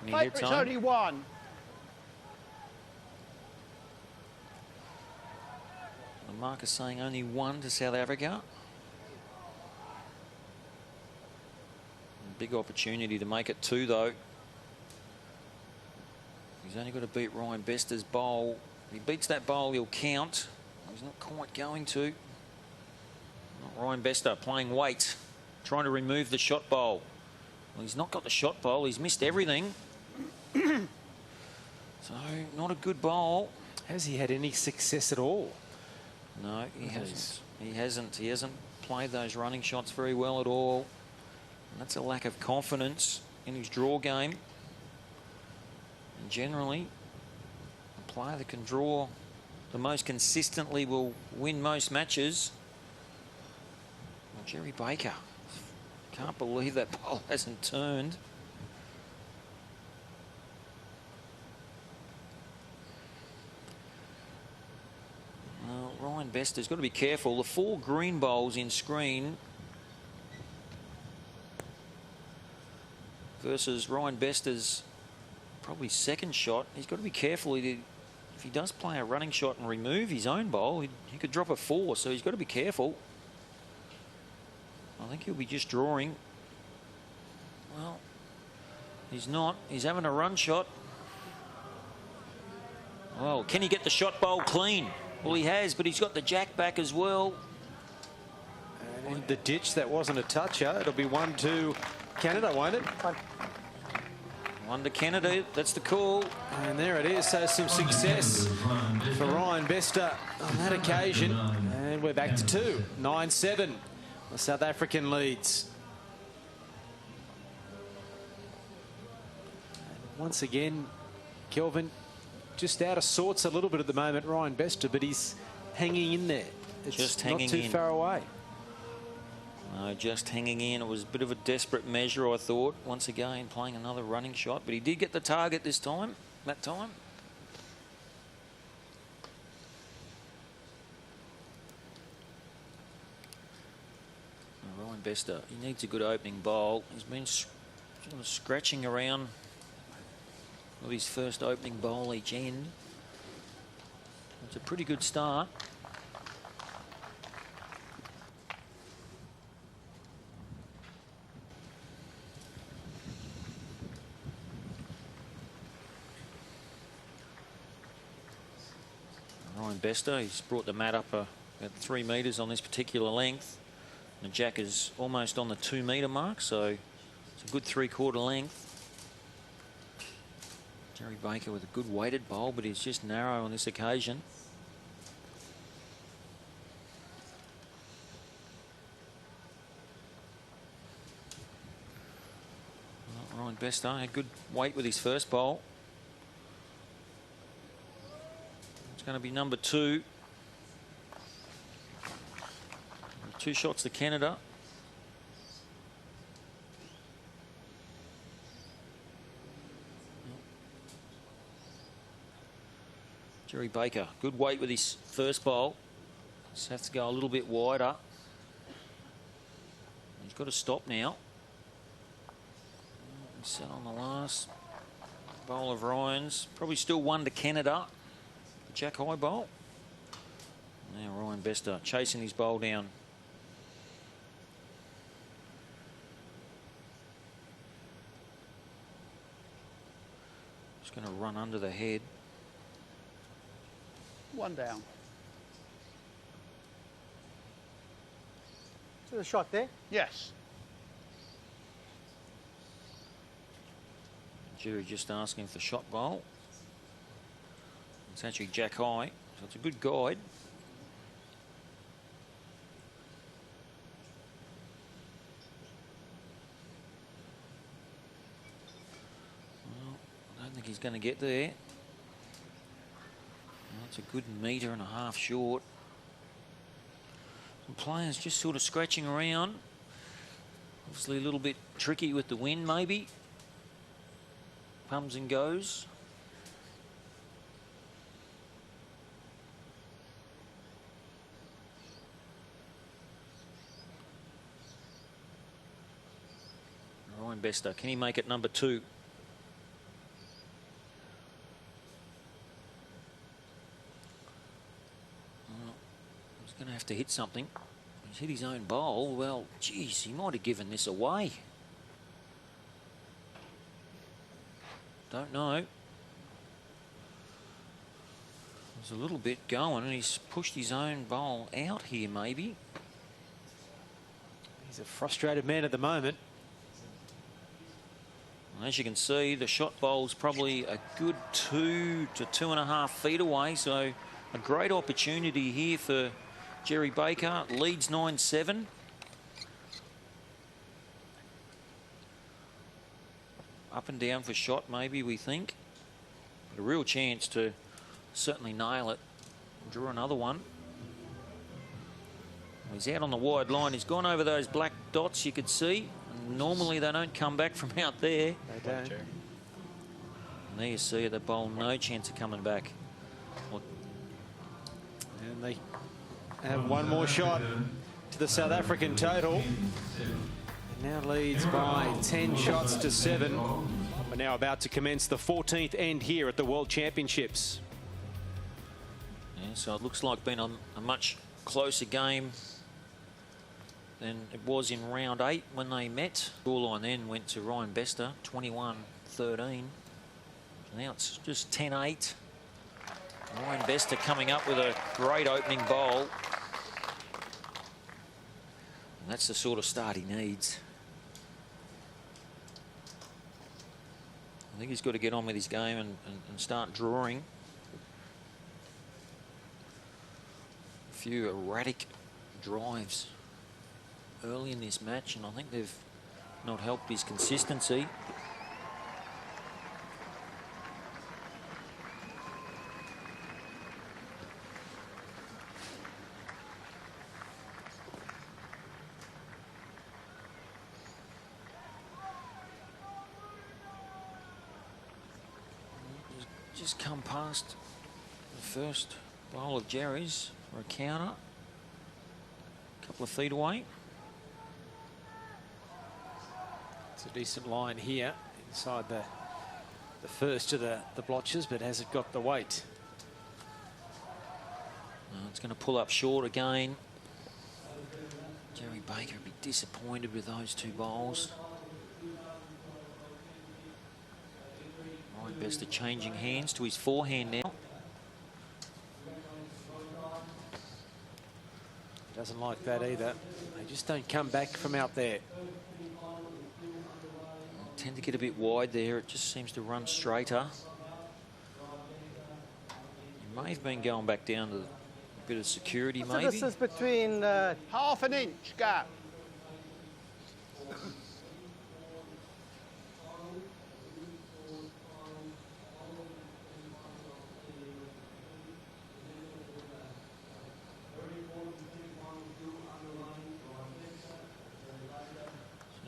And he hits It's home. only one. The marker saying only one to South Africa. Big opportunity to make it 2, though. He's only got to beat Ryan Bester's bowl. If he beats that bowl, he'll count. He's not quite going to. Not Ryan Bester playing weight, trying to remove the shot bowl. Well, he's not got the shot bowl. He's missed everything. So, not a good bowl. Has he had any success at all? No, he hasn't. He hasn't. He hasn't played those running shots very well at all. And that's a lack of confidence in his draw game. And generally, a player that can draw the most consistently will win most matches. Well, Jerry Baker. Can't believe that bowl hasn't turned. Well, Ryan Bester's got to be careful. The 4 green bowls in screen versus Ryan Bester's probably second shot. He's got to be careful. If he does play a running shot and remove his own bowl, he could drop a 4, so he's got to be careful. I think he'll be just drawing. Well, he's not. He's having a run shot. Well, can he get the shot bowl clean? Well, he has, but he's got the jack back as well. And in the ditch, that wasn't a toucher. It'll be 1-2 Canada, won't it? 1 to Canada, that's the call. And there it is, so some success for Ryan Bester on that occasion. And we're back to 2, 9-7. The South African leads. And once again, Kelvin, just out of sorts a little bit at the moment, Ryan Bester, but he's hanging in there. It's Just not hanging too in. far away. No, just hanging in. It was a bit of a desperate measure, I thought. Once again, playing another running shot, but he did get the target this time, that time. Ryan Bester, he needs a good opening bowl. He's been sort of scratching around with his first opening bowl each end. It's a pretty good start. Ryan Bester, he's brought the mat up about 3 metres on this particular length. The jack is almost on the 2 metre mark, so It's a good 3/4 length. Jerry Baker with a good weighted bowl, but he's just narrow on this occasion. Well, Ryan Bester had good weight with his first bowl. It's going to be number 2. 2 shots to Canada. Jerry Baker, good weight with his first bowl. Just has to go a little bit wider. He's got to stop now. He's set on the last bowl of Ryan's. Probably still 1 to Canada. The Jack High bowl. Now Ryan Bester chasing his bowl down. Just going to run under the head. 1 down. So the shot there. Yes. Jerry just asking for shot bowl. It's actually Jack High, so it's a good guide. Well, I don't think he's going to get there. That's a good 1.5 meters short. Some players just sort of scratching around. Obviously a little bit tricky with the wind maybe. Comes and goes. Ryan Bester, can he make it number 2? Going to have to hit something. He's hit his own bowl. Well, geez, he might have given this away. Don't know. There's a little bit going, and he's pushed his own bowl out here, maybe. He's a frustrated man at the moment. As you can see, the shot bowl's probably a good 2 to 2.5 feet away, so a great opportunity here for Jerry Baker. Leads 9-7. Up and down for shot, maybe, we think. But a real chance to certainly nail it. Draw another one. He's out on the wide line. He's gone over those black dots you could see. Normally they don't come back from out there. They don't. And there you see the bowl, no chance of coming back. And they have one more shot to the South African total. It now leads by 10 shots to 7. We're now about to commence the 14th end here at the World Championships. Yeah, so it looks like been a much closer game than it was in round 8 when they met. Scoreline then went to Ryan Bester, 21-13. Now it's just 10-8. Ryan Bester coming up with a great opening bowl. And that's the sort of start he needs. I think he's got to get on with his game and start drawing. A few erratic drives early in this match, and I think they've not helped his consistency. Just come past the first bowl of Jerry's for a counter. A couple of feet away. It's a decent line here inside the first of the blotches, but has it got the weight? It's going to pull up short again. Jerry Baker would be disappointed with those 2 bowls. Ryan Bester changing hands to his forehand now. He doesn't like that either. They just don't come back from out there. tend to get a bit wide there. It just seems to run straighter. He may have been going back down to a bit of security, What's maybe. the distance between... Half an inch gap.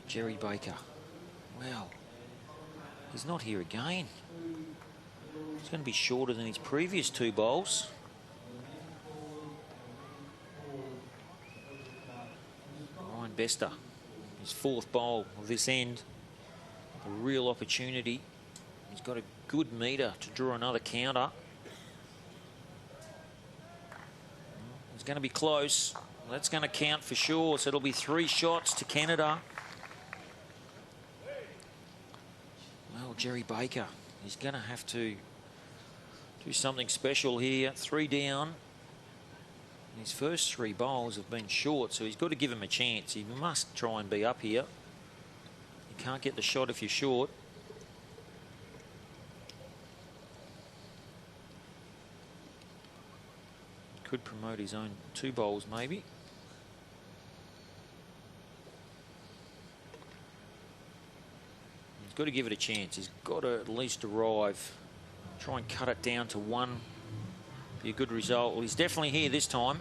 Jerry Baker. Wow. He's not here again. It's going to be shorter than his previous 2 bowls. Ryan Bester, his 4th bowl of this end. A real opportunity. He's got a good metre to draw another counter. It's going to be close. That's going to count for sure. So it'll be 3 shots to Canada. Well, Jerry Baker, he's going to have to do something special here. 3 down. His first 3 bowls have been short, so he's got to give him a chance. He must try and be up here. You can't get the shot if you're short. Could promote his own 2 bowls, maybe. He's got to give it a chance. He's got to at least arrive. Try and cut it down to 1. Be a good result. Well, he's definitely here this time.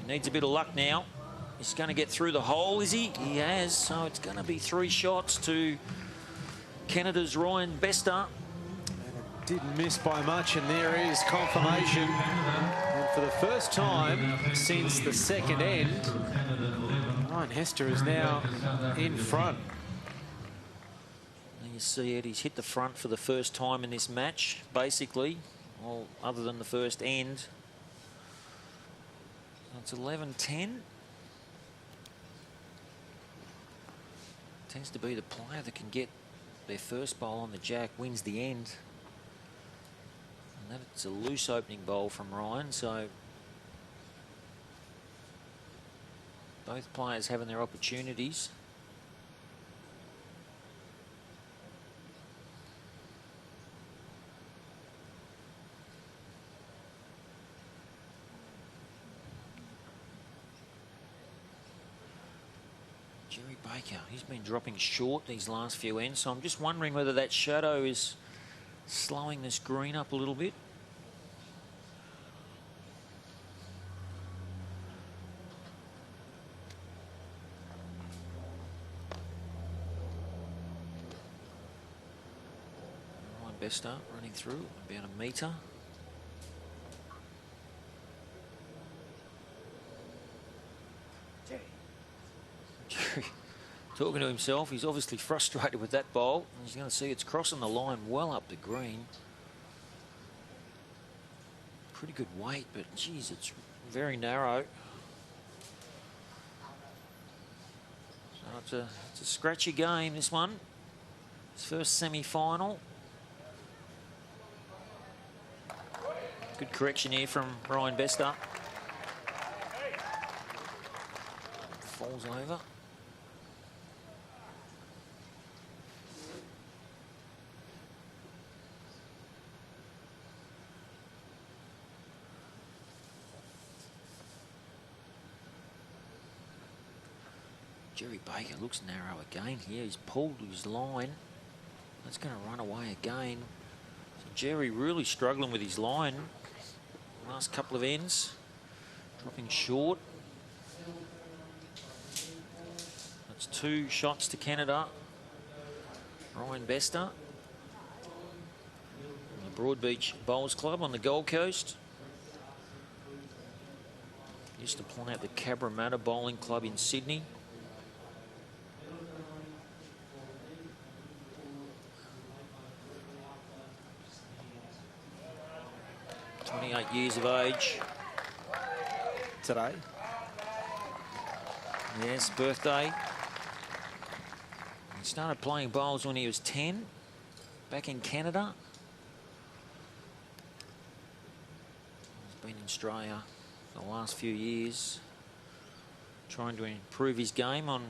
He needs a bit of luck now. He's going to get through the hole, is he? He has. So it's going to be 3 shots to Canada's Ryan Bester. Didn't miss by much, and there is confirmation. And for the first time since the second end, Ryan Hester is now in front. And you see it, he's hit the front for the first time in this match, basically, well, other than the first end. So it's 11-10. Tends to be the player that can get their first bowl on the jack wins the end. And that's a loose opening bowl from Ryan, so both players having their opportunities. Jerry Baker, he's been dropping short these last few ends, so I'm just wondering whether that shadow is slowing this green up a little bit. Ryan Bester running through about a metre. Jerry talking to himself. He's obviously frustrated with that bowl. He's going to see it's crossing the line well up the green. Pretty good weight, but geez, it's very narrow. So it's a scratchy game, this one. His first semi-final. Good correction here from Ryan Bester. Falls over. Jerry Baker looks narrow again here. He's pulled his line. That's going to run away again. So Jerry really struggling with his line. Last couple of ends. Dropping short. That's 2 shots to Canada. Ryan Bester. The Broadbeach Bowls Club on the Gold Coast. Used to play at the Cabramatta Bowling Club in Sydney. 28 years of age Today. Yes, birthday. He started playing bowls when he was 10, back in Canada. He's been in Australia for the last few years, trying to improve his game on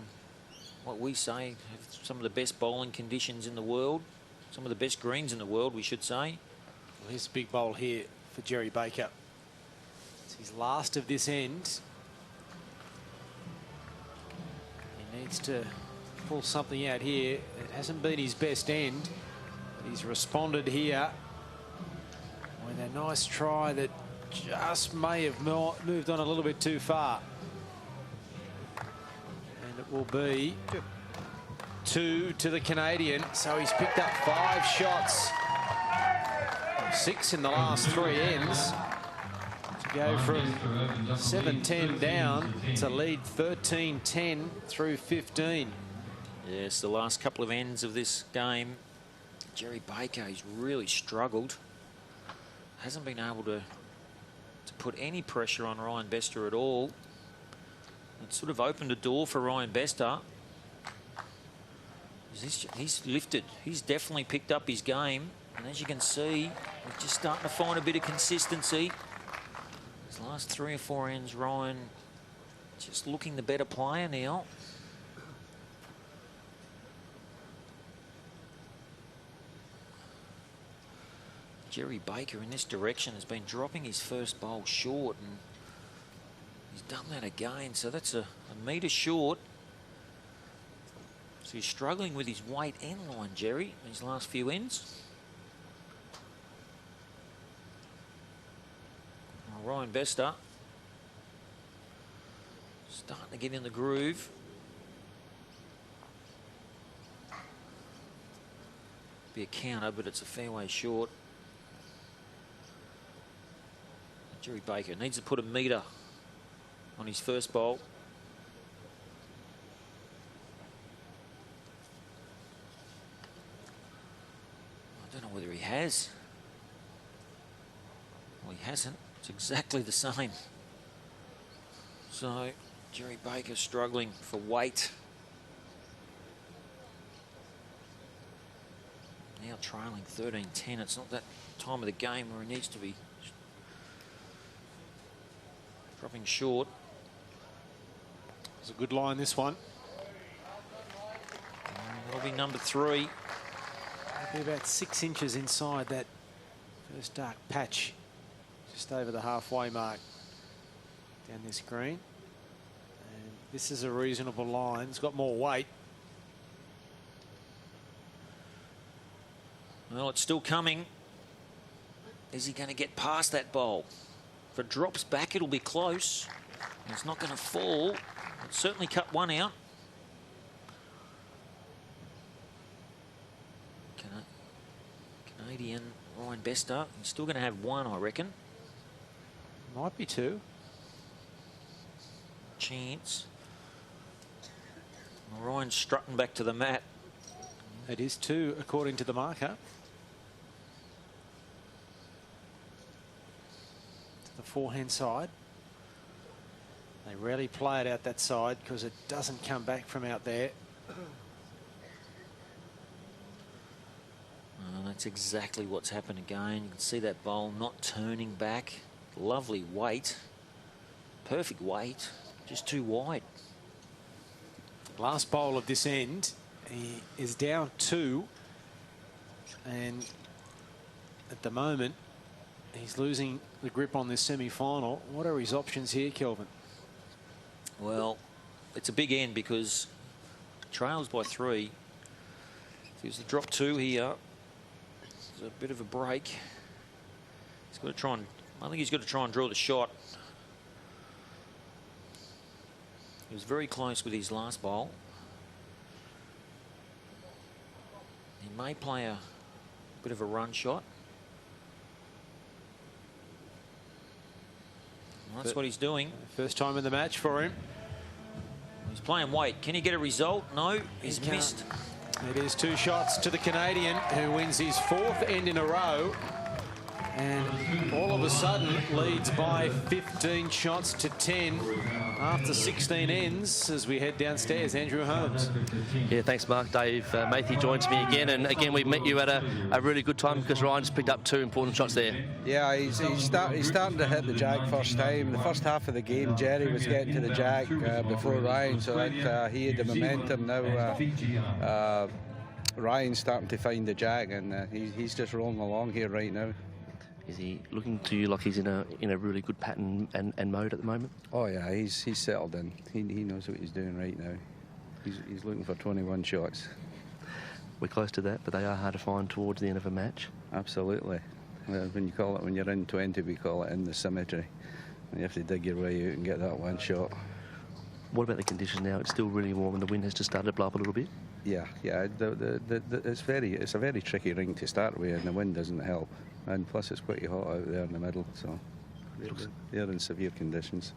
what we say, have some of the best bowling conditions in the world, some of the best greens in the world, we should say. Well, here's a big bowl here for Jerry Baker. It's his last of this end. He needs to pull something out here. It hasn't been his best end. He's responded here with a nice try that just may have moved on a little bit too far. And it will be 2 to the Canadian. So he's picked up 5 shots. 6 in the last 3 ends. To go from 7-10 down to lead 13-10 through 15. Yes, the last couple of ends of this game, Jerry Baker, he's really struggled. Hasn't been able to put any pressure on Ryan Bester at all. It sort of opened a door for Ryan Bester. He's lifted. He's definitely picked up his game. And as you can see, he's just starting to find a bit of consistency. His last 3 or 4 ends, Ryan just looking the better player now. Jerry Baker in this direction has been dropping his first bowl short, and he's done that again. So that's a metre short. So he's struggling with his weight end line, Jerry, in his last few ends. Now Ryan Bester starting to get in the groove. Be a counter, but it's a fairway short. Jerry Baker needs to put a metre on his first bowl. I don't know whether he has. Well, he hasn't. It's exactly the same. So Jerry Baker struggling for weight. Now trailing 13-10. It's not that time of the game where he needs to be dropping short. It's a good line, this one. That'll be number 3. It'll be about 6 inches inside that first dark patch, just over the halfway mark down this green. And this is a reasonable line. It's got more weight. Well, it's still coming. Is he going to get past that bowl? If it drops back, it'll be close. It's not going to fall. It'll certainly cut one out. Canadian Ryan Bester. He's still going to have 1, I reckon. Might be 2. Chance. Ryan's strutting back to the mat. It is 2, according to the marker. The forehand side. They rarely play it out that side because it doesn't come back from out there. That's exactly what's happened again. You can see that bowl not turning back. Lovely weight. Perfect weight. Just too wide. Last bowl of this end. He is down 2. And at the moment, he's losing the grip on this semi-final. What are his options here, Kelvin? Well, it's a big end because trails by 3. If he was to drop 2 here, there's a bit of a break. He's got to try and, I think he's got to try and draw the shot. He was very close with his last bowl. He may play a bit of a run shot. Well, that's what he's doing. First time in the match for him. He's playing weight. Can he get a result? No, he's missed. It is 2 shots to the Canadian, who wins his 4th end in a row. And all of a sudden leads by 15 shots to 10 after 16 ends as we head downstairs. Andrew Holmes. Yeah, thanks, Mark. Dave Matthew joins me again, and again we've met you at a really good time because Ryan's picked up 2 important shots there. Yeah, he's starting to hit the jag first time. The first half of the game, Jerry was getting to the jag before Ryan, so that he had the momentum. Now Ryan's starting to find the jag, and he's just rolling along here right now. Is he looking to you like he's in a really good pattern and mode at the moment? Oh yeah, he's settled in. He knows what he's doing right now. He's looking for 21 shots. We're close to that, but they are hard to find towards the end of a match. Absolutely. Well, when you're in 20, we call it in the symmetry. And you have to dig your way out and get that one shot. What about the conditions now? It's still really warm and the wind has just started to blow up a little bit. Yeah. It's a very tricky ring to start with, and the wind doesn't help. And plus, it's pretty hot out there in the middle, so they're in severe conditions.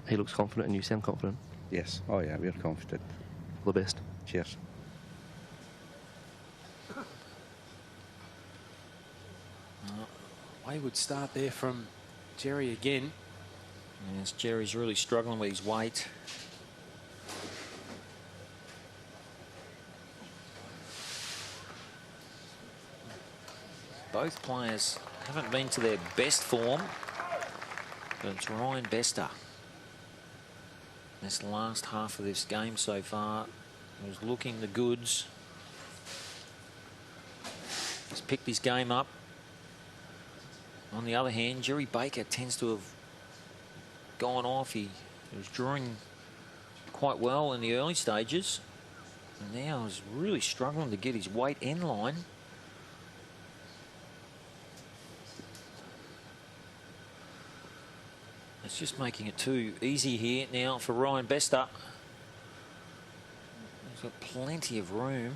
He looks confident, and you sound confident. Yes. Oh yeah, we're confident. All the best. Cheers. Wayward start there from Jerry again. Yes, Jerry's really struggling with his weight. Both players haven't been to their best form, but it's Ryan Bester. This last half of this game so far was looking the goods. He's picked his game up. On the other hand, Jerry Baker tends to have gone off. He was drawing quite well in the early stages, and now is really struggling to get his weight in line. It's just making it too easy here now for Ryan Bester. He's got plenty of room.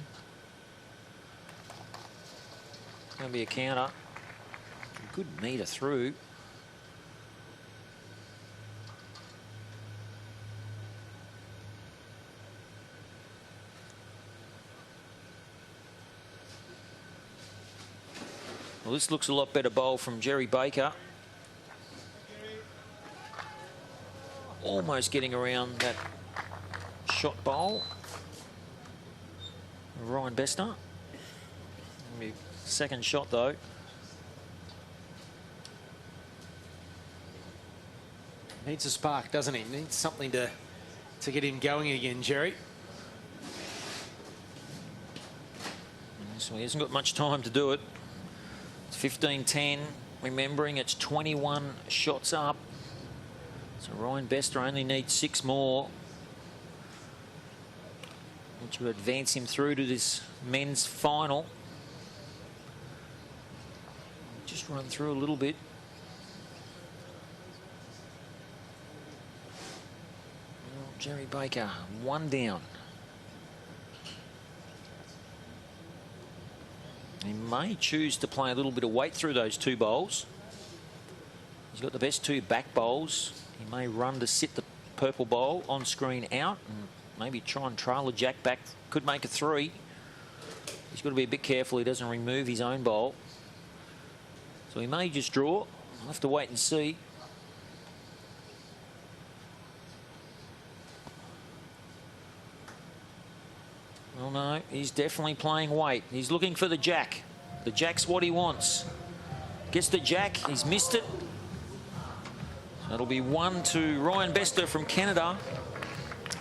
It's going to be a counter. A good metre through. Well, this looks a lot better bowl from Jerry Baker. Almost getting around that shot bowl. Ryan Bester. Second shot though. Needs a spark, doesn't he? Needs something to get him going again, Jerry. So he hasn't got much time to do it. It's 15-10. Remembering it's 21 shots up. So Ryan Bester only needs 6 more, which would advance him through to this men's final. Just run through a little bit. Well, Jerry Baker, 1 down. He may choose to play a little bit of weight through those 2 bowls. He's got the best 2 back bowls. He may run to sit the purple bowl on screen out and maybe try and trail a jack back. Could make a 3. He's got to be a bit careful he doesn't remove his own bowl. So he may just draw. I'll have to wait and see. Well, no, he's definitely playing weight. He's looking for the jack. The jack's what he wants. Gets the jack. He's missed it. That'll be 1 to Ryan Bester from Canada.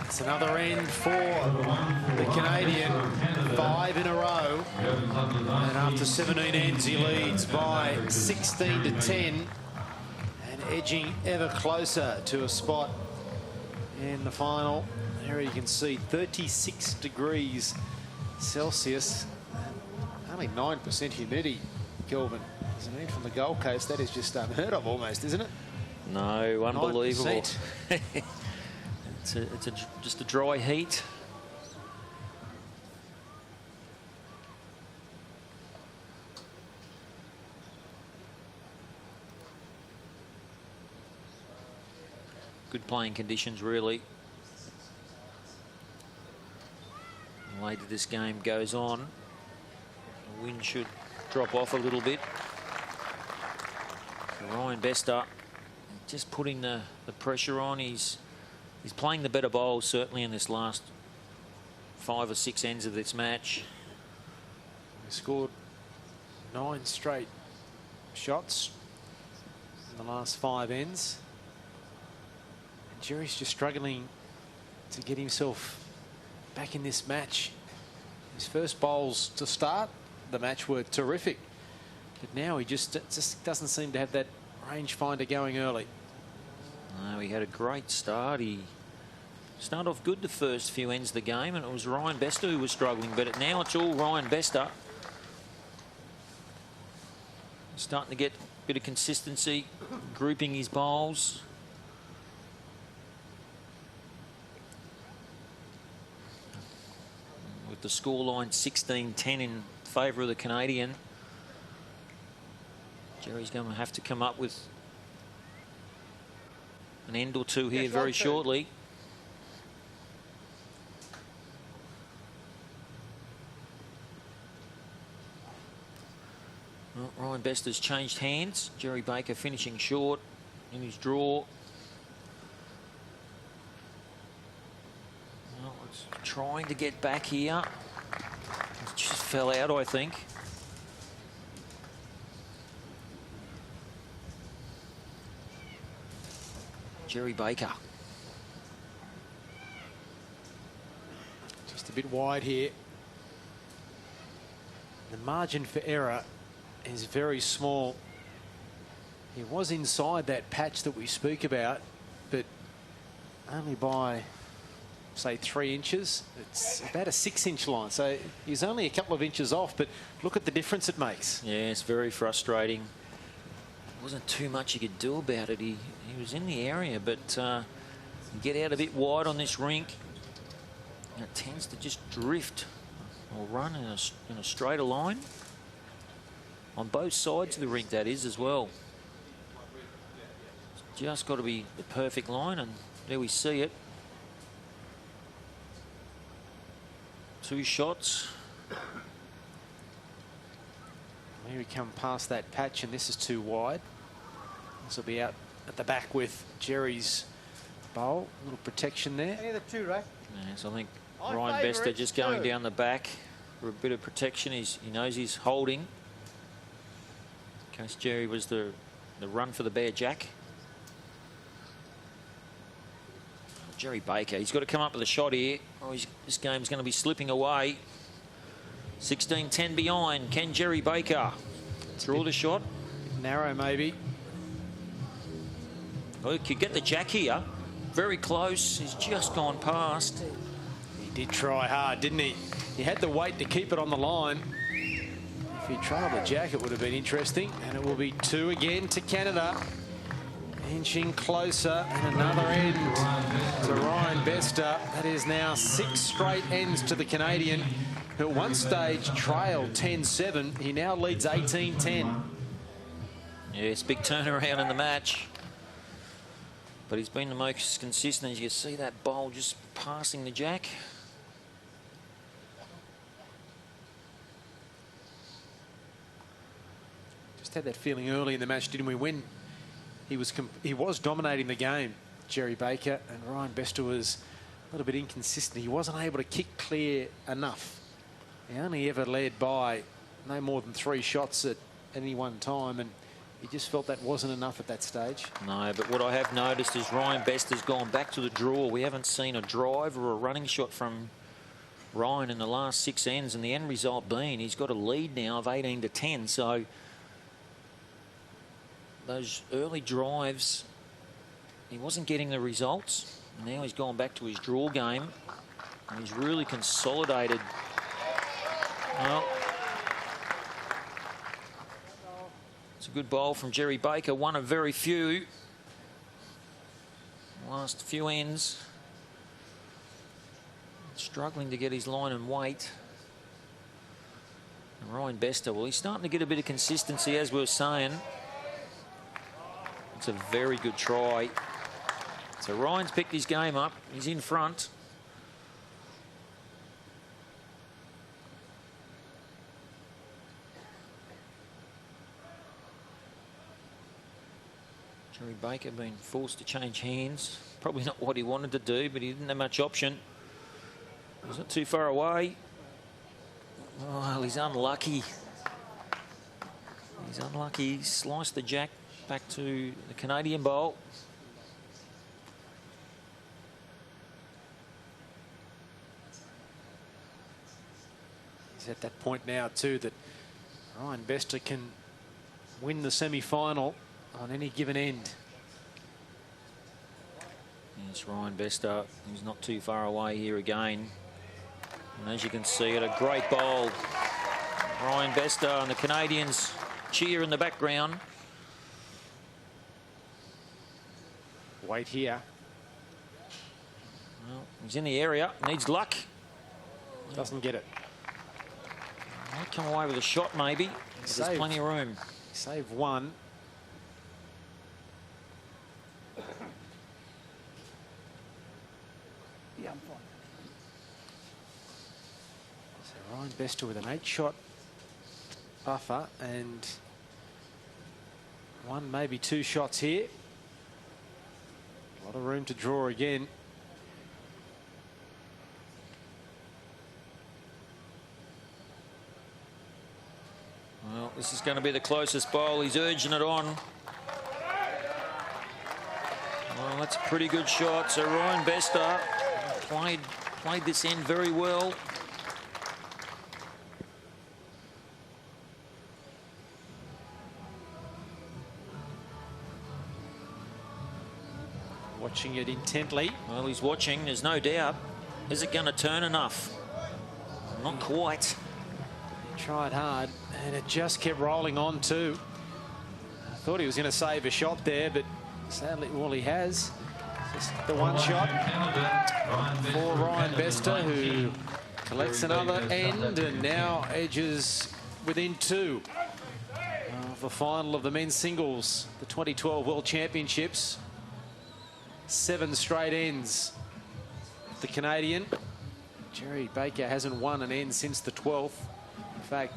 It's another end for the Canadian. 5 in a row. And after 17 ends, he leads by 16 to 10. And edging ever closer to a spot in the final. There you can see 36 degrees Celsius. Only 9% humidity, Kelvin. As a man from the Gold Coast, that is just unheard of almost, isn't it? No, unbelievable. It's just a dry heat. Good playing conditions, really. And later this game goes on, the wind should drop off a little bit. Ryan Bester just putting the pressure on. He's playing the better bowls, certainly in this last 5 or 6 ends of this match. He scored 9 straight shots in the last 5 ends. And Jerry's just struggling to get himself back in this match. His first bowls to start the match were terrific, but now he just doesn't seem to have that rangefinder going early. No, he had a great start. He started off good the first few ends of the game, and it was Ryan Bester who was struggling, but now it's all Ryan Bester. Starting to get a bit of consistency, grouping his bowls. With the scoreline 16-10 in favour of the Canadian, Jerry's going to have to come up with an end or two here very shortly. Well, Ryan Bester's changed hands. Jerry Baker finishing short in his draw. Well, it's trying to get back here. It just fell out, I think. Jerry Baker. Just a bit wide here. The margin for error is very small. He was inside that patch that we speak about, but only by, say, 3 inches. It's about a 6-inch line, so he's only a couple of inches off, but look at the difference it makes. Yeah, it's very frustrating. Wasn't too much he could do about it. He was in the area, but you get out a bit wide on this rink, and it tends to just drift or run in a straighter line on both sides of the rink, that is, as well. It's just got to be the perfect line, and there we see it. 2 shots. Here we come past that patch, and this is too wide. This will be out at the back with Jerry's bowl. A little protection there. Any of the 2, right? Yeah, so I think Ryan Bester just going down the back for a bit of protection. He knows he's holding. In case Jerry was the run for the bare jack. Jerry Baker, he's got to come up with a shot here. Oh, this game's going to be slipping away. 16-10 behind. Can Jerry Baker draw the shot? Narrow, maybe. Oh, he could get the jack here. Very close. He's just gone past. He did try hard, didn't he? He had the weight to keep it on the line. If he tried the jack, it would have been interesting. And it will be 2 again to Canada. Inching closer, and another end to Ryan Bester. That is now 6 straight ends to the Canadian, who at one stage trailed 10-7. He now leads 18-10. Yes, big turnaround in the match. But he's been the most consistent. As you can see that bowl just passing the jack. Just had that feeling early in the match, didn't we? When he was dominating the game, Jerry Baker, and Ryan Bester was a little bit inconsistent. He wasn't able to kick clear enough. He only ever led by no more than 3 shots at any one time, and he just felt that wasn't enough at that stage. No, but what I have noticed is Ryan Bester's gone back to the draw. We haven't seen a drive or a running shot from Ryan in the last 6 ends, and the end result being he's got a lead now of 18-10. So those early drives, he wasn't getting the results. Now he's gone back to his draw game, and he's really consolidated. Well, it's a good bowl from Jerry Baker, one of very few. Last few ends. Struggling to get his line and weight. And Ryan Bester, well, he's starting to get a bit of consistency, as we were saying. It's a very good try. So Ryan's picked his game up. He's in front. Jerry Baker being forced to change hands. Probably not what he wanted to do, but he didn't have much option. He's not too far away. Oh, well, he's unlucky. He's unlucky. He sliced the jack back to the Canadian bowl. He's at that point now too that Ryan Bester can win the semi-final on any given end. Yes, Ryan Bester, who's not too far away here again. And as you can see, at a great bowl. Ryan Bester and the Canadians cheer in the background. Wait here. Well, he's in the area, needs luck. Doesn't get it. Might come away with a shot maybe. There's plenty of room. Save one. Yeah, I'm fine. So Ryan Bester with an 8-shot buffer and 1, maybe 2 shots here. A lot of room to draw again. Well, this is going to be the closest bowl. He's urging it on. Well, that's a pretty good shot. So Ryan Bester played this end very well. Watching it intently. Well, he's watching, there's no doubt. Is it going to turn enough? Not quite. He tried hard and it just kept rolling on too. I thought he was going to save a shot there, but sadly all he has just the one shot for Ryan Bester, who collects another end and now edges within 2 of the final of the men's singles, the 2012 World Championships. 7 straight ends. The Canadian Jerry Baker hasn't won an end since the 12th. In fact,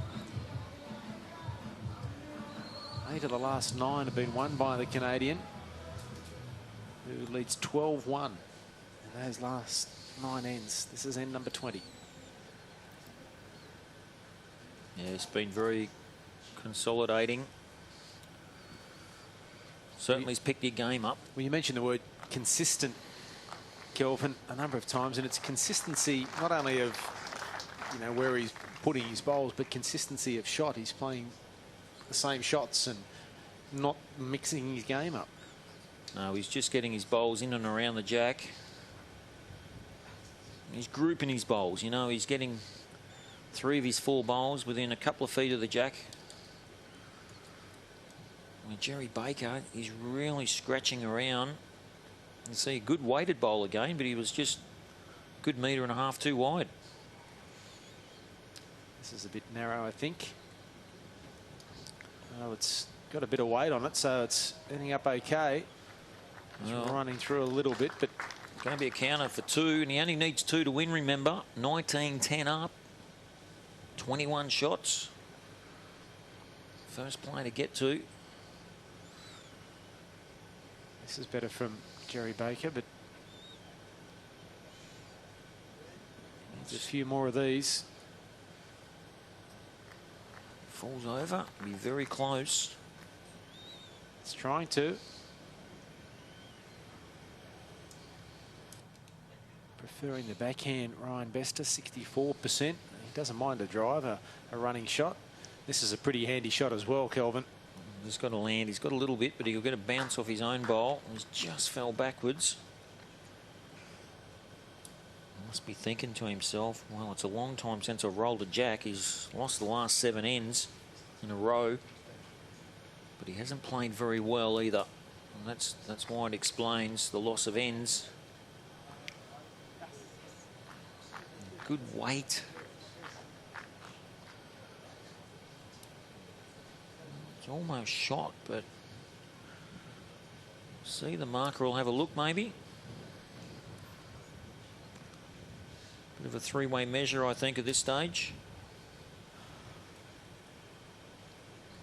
8 of the last 9 have been won by the Canadian, who leads 12-1 in those last 9 ends. This is end number 20. Yeah, it's been very consolidating. Certainly he's picked your game up. Well, you mentioned the word consistent, Kelvin, a number of times, and it's consistency not only of, you know, where he's putting his bowls, but consistency of shot. He's playing the same shots and not mixing his game up. No, he's just getting his bowls in and around the jack. He's grouping his bowls, you know, he's getting 3 of his 4 bowls within a couple of feet of the jack. I mean, Jerry Baker, he's really scratching around. You see a good weighted bowl again, but he was just a good 1.5 meters too wide. This is a bit narrow, I think. Well, it's got a bit of weight on it, so it's ending up okay. It's running through a little bit, but going to be a counter for 2, and he only needs 2 to win, remember. 19-10 up, 21 shots. First play to get to. this is better from Jerry Baker, but needs a few more of these. Falls over, be very close. It's trying to. Preferring the backhand, Ryan Bester, 64%. He doesn't mind a drive, a running shot. This is a pretty handy shot as well, Kelvin. He's got to land. He's got a little bit, but he'll get a bounce off his own bowl. He's just fell backwards. He must be thinking to himself, well, it's a long time since I've rolled a jack. He's lost the last 7 ends in a row, but he hasn't played very well either. And that's why it explains the loss of ends. Good weight. It's almost shot, but see, the marker will have a look maybe. Bit of a 3-way measure, I think, at this stage.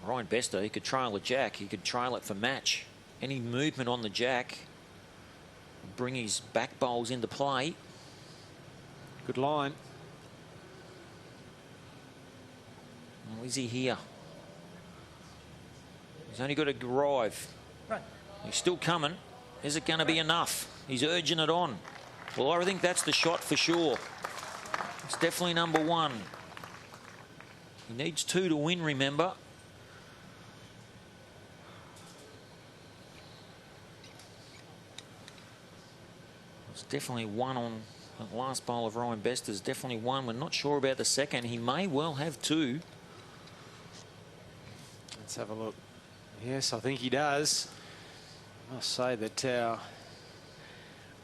Ryan Bester, he could trail a jack. He could trail it for match. any movement on the jack, bring his back bowls into play. Good line. Oh, is he here? He's only got to arrive. He's still coming. Is it going to be enough? He's urging it on. Well, I think that's the shot for sure. It's definitely number one. He needs 2 to win, remember. It's definitely one on the last bowl of Ryan Bester's. Definitely one. We're not sure about the second. He may well have 2. Let's have a look. Yes, I think he does. I must say that our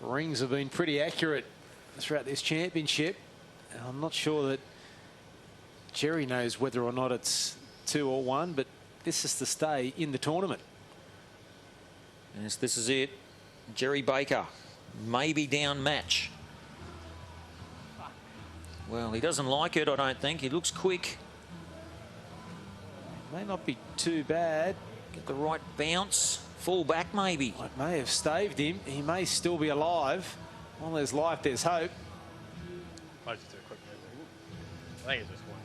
rings have been pretty accurate throughout this championship. I'm not sure that Jerry knows whether or not it's 2 or 1, but this is to stay in the tournament. Yes, this is it. Jerry Baker, maybe down match. Well, he doesn't like it, I don't think. He looks quick. May not be too bad. Get the right bounce. Fall back, maybe. It may have staved him. He may still be alive. While there's life, there's hope. Might just do a quick move. I think it's just one.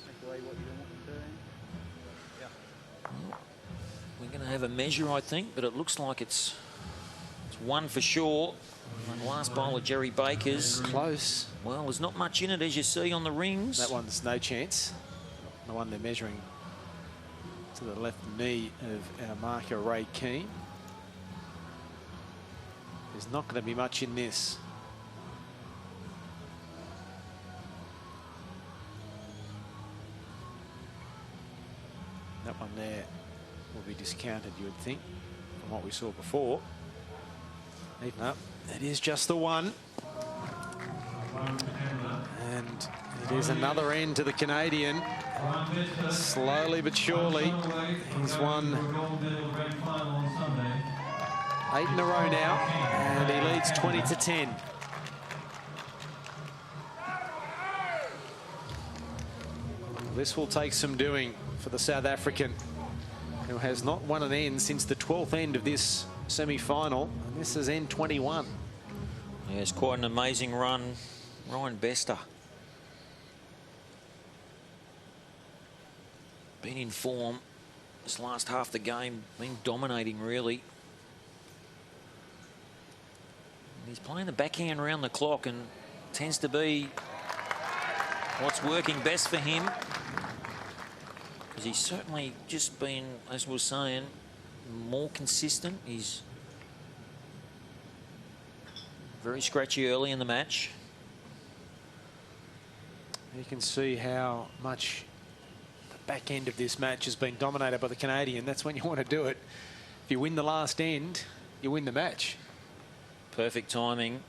Take away what you don't want them doing. Yeah. We're going to have a measure, I think, but it looks like it's 1 for sure. And last bowl of Jerry Baker's. Close. Well, there's not much in it, as you see on the rings. That one's no chance. The one they're measuring to the left knee of our marker, Ray Keane. There's not going to be much in this. That one there will be discounted, you would think, from what we saw before. Even up, it is just the one. And it is another end to the Canadian. Slowly but surely, he's won 8 in a row now, and he leads 20-10. This will take some doing for the South African, who has not won an end since the 12th end of this semi-final, and this is end 21. Yeah, it's quite an amazing run. Ryan Bester. Been in form this last half of the game, been dominating really. And he's playing the backhand around the clock and tends to be what's working best for him. Because he's certainly just been, as we were saying, more consistent. He's very scratchy early in the match. You can see how much the back end of this match has been dominated by the Canadian. That's when you want to do it. If you win the last end, you win the match. Perfect timing.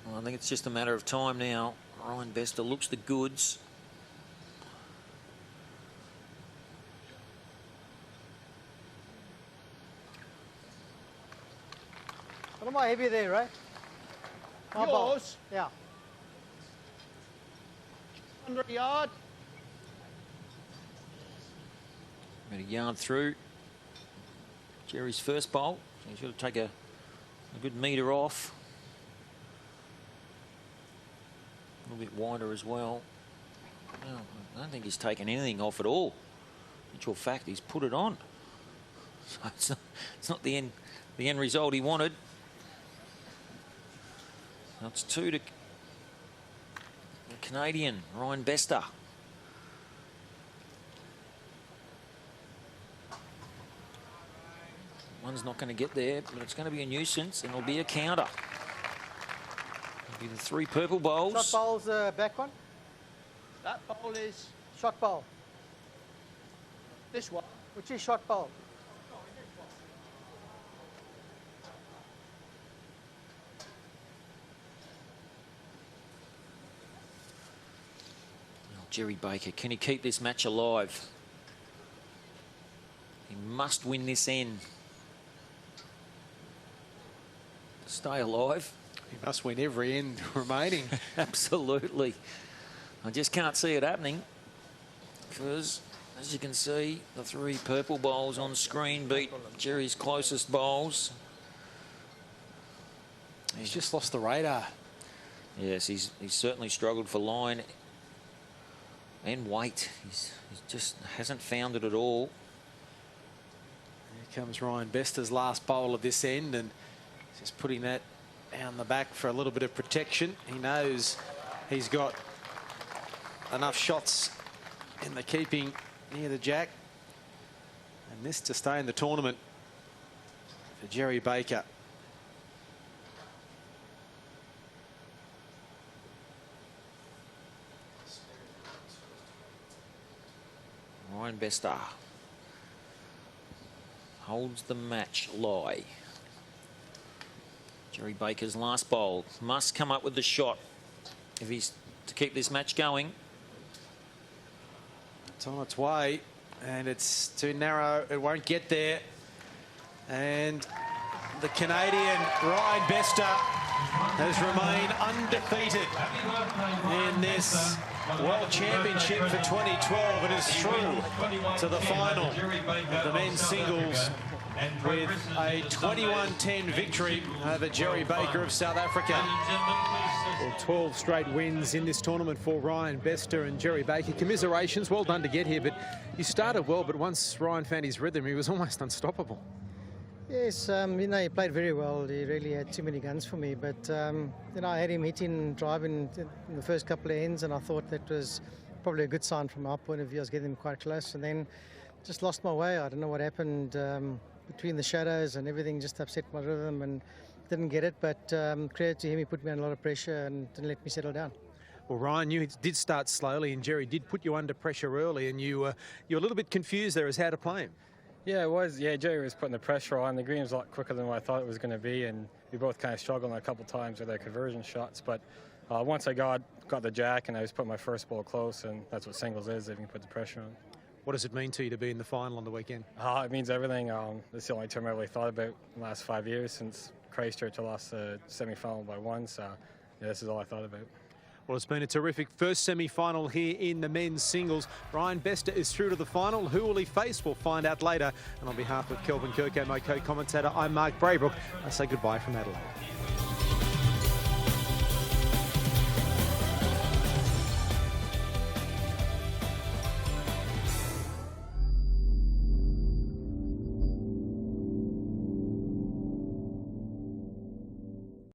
Well, I think it's just a matter of time now. Ryan Bester looks the goods. What am I heavy there, right? Yours? Yeah. Under a yard. About a yard through. Jerry's first bowl. So he's got to take a good metre off. A little bit wider as well. Well, I don't think he's taken anything off at all. In actual fact, he's put it on. So it's not the end result he wanted. That's 2 to the Canadian, Ryan Bester. One's not going to get there, but it's going to be a nuisance, and it'll be a counter. It'll be the 3 purple bowls. Shot bowl's the back one. That bowl is Shot bowl. this one. Which is shot bowl? Jerry Baker, can he keep this match alive? He must win this end to stay alive. He must win every end remaining. Absolutely. I just can't see it happening. because, as you can see, the 3 purple bowls on screen beat Jerry's closest bowls. He's just lost the radar. Yes, he's certainly struggled for line and weight. He's just hasn't found it at all. Here comes Ryan Bester's last bowl of this end, and just putting that down the back for a little bit of protection. He knows he's got enough shots in the keeping near the jack, and this to stay in the tournament for Jerry Baker. Ryan Bester holds the match lie. Jerry Baker's last bowl must come up with the shot if he's to keep this match going. It's on its way, and it's too narrow. It won't get there. And the Canadian Ryan Bester has remained undefeated in this World Championship for 2012 and is through to the final of the men's singles with a 21-10 victory over Jerry Baker of South Africa. Well, 12 straight wins in this tournament for Ryan Bester and Jerry Baker. Commiserations, well done to get here, but you started well, but once Ryan found his rhythm, he was almost unstoppable. Yes, you know, he played very well. He really had too many guns for me, but you know, I had him hitting, driving in the first couple of ends, and I thought that was probably a good sign from our point of view. I was getting him quite close, and then just lost my way. I don't know what happened between the shadows and everything, just upset my rhythm and didn't get it, but credit to him, he put me under a lot of pressure and didn't let me settle down. Well, Ryan, you did start slowly, and Jerry did put you under pressure early, and you were a little bit confused there as how to play him. Yeah, it was. Yeah, Jerry was putting the pressure on. The green was a lot quicker than what I thought it was going to be, and we both kind of struggled a couple times with our conversion shots. But once I got the jack and I was putting my first ball close, and that's what singles is, if you can put the pressure on. What does it mean to you to be in the final on the weekend? It means everything. It's the only term I really thought about in the last 5 years since Christchurch. I lost the semi-final by 1, so yeah, this is all I thought about. Well, it's been a terrific first semi-final here in the men's singles. Ryan Bester is through to the final. Who will he face? We'll find out later. And on behalf of Kelvin Kirko, my co-commentator, I'm Mark Braybrook. I say goodbye from Adelaide.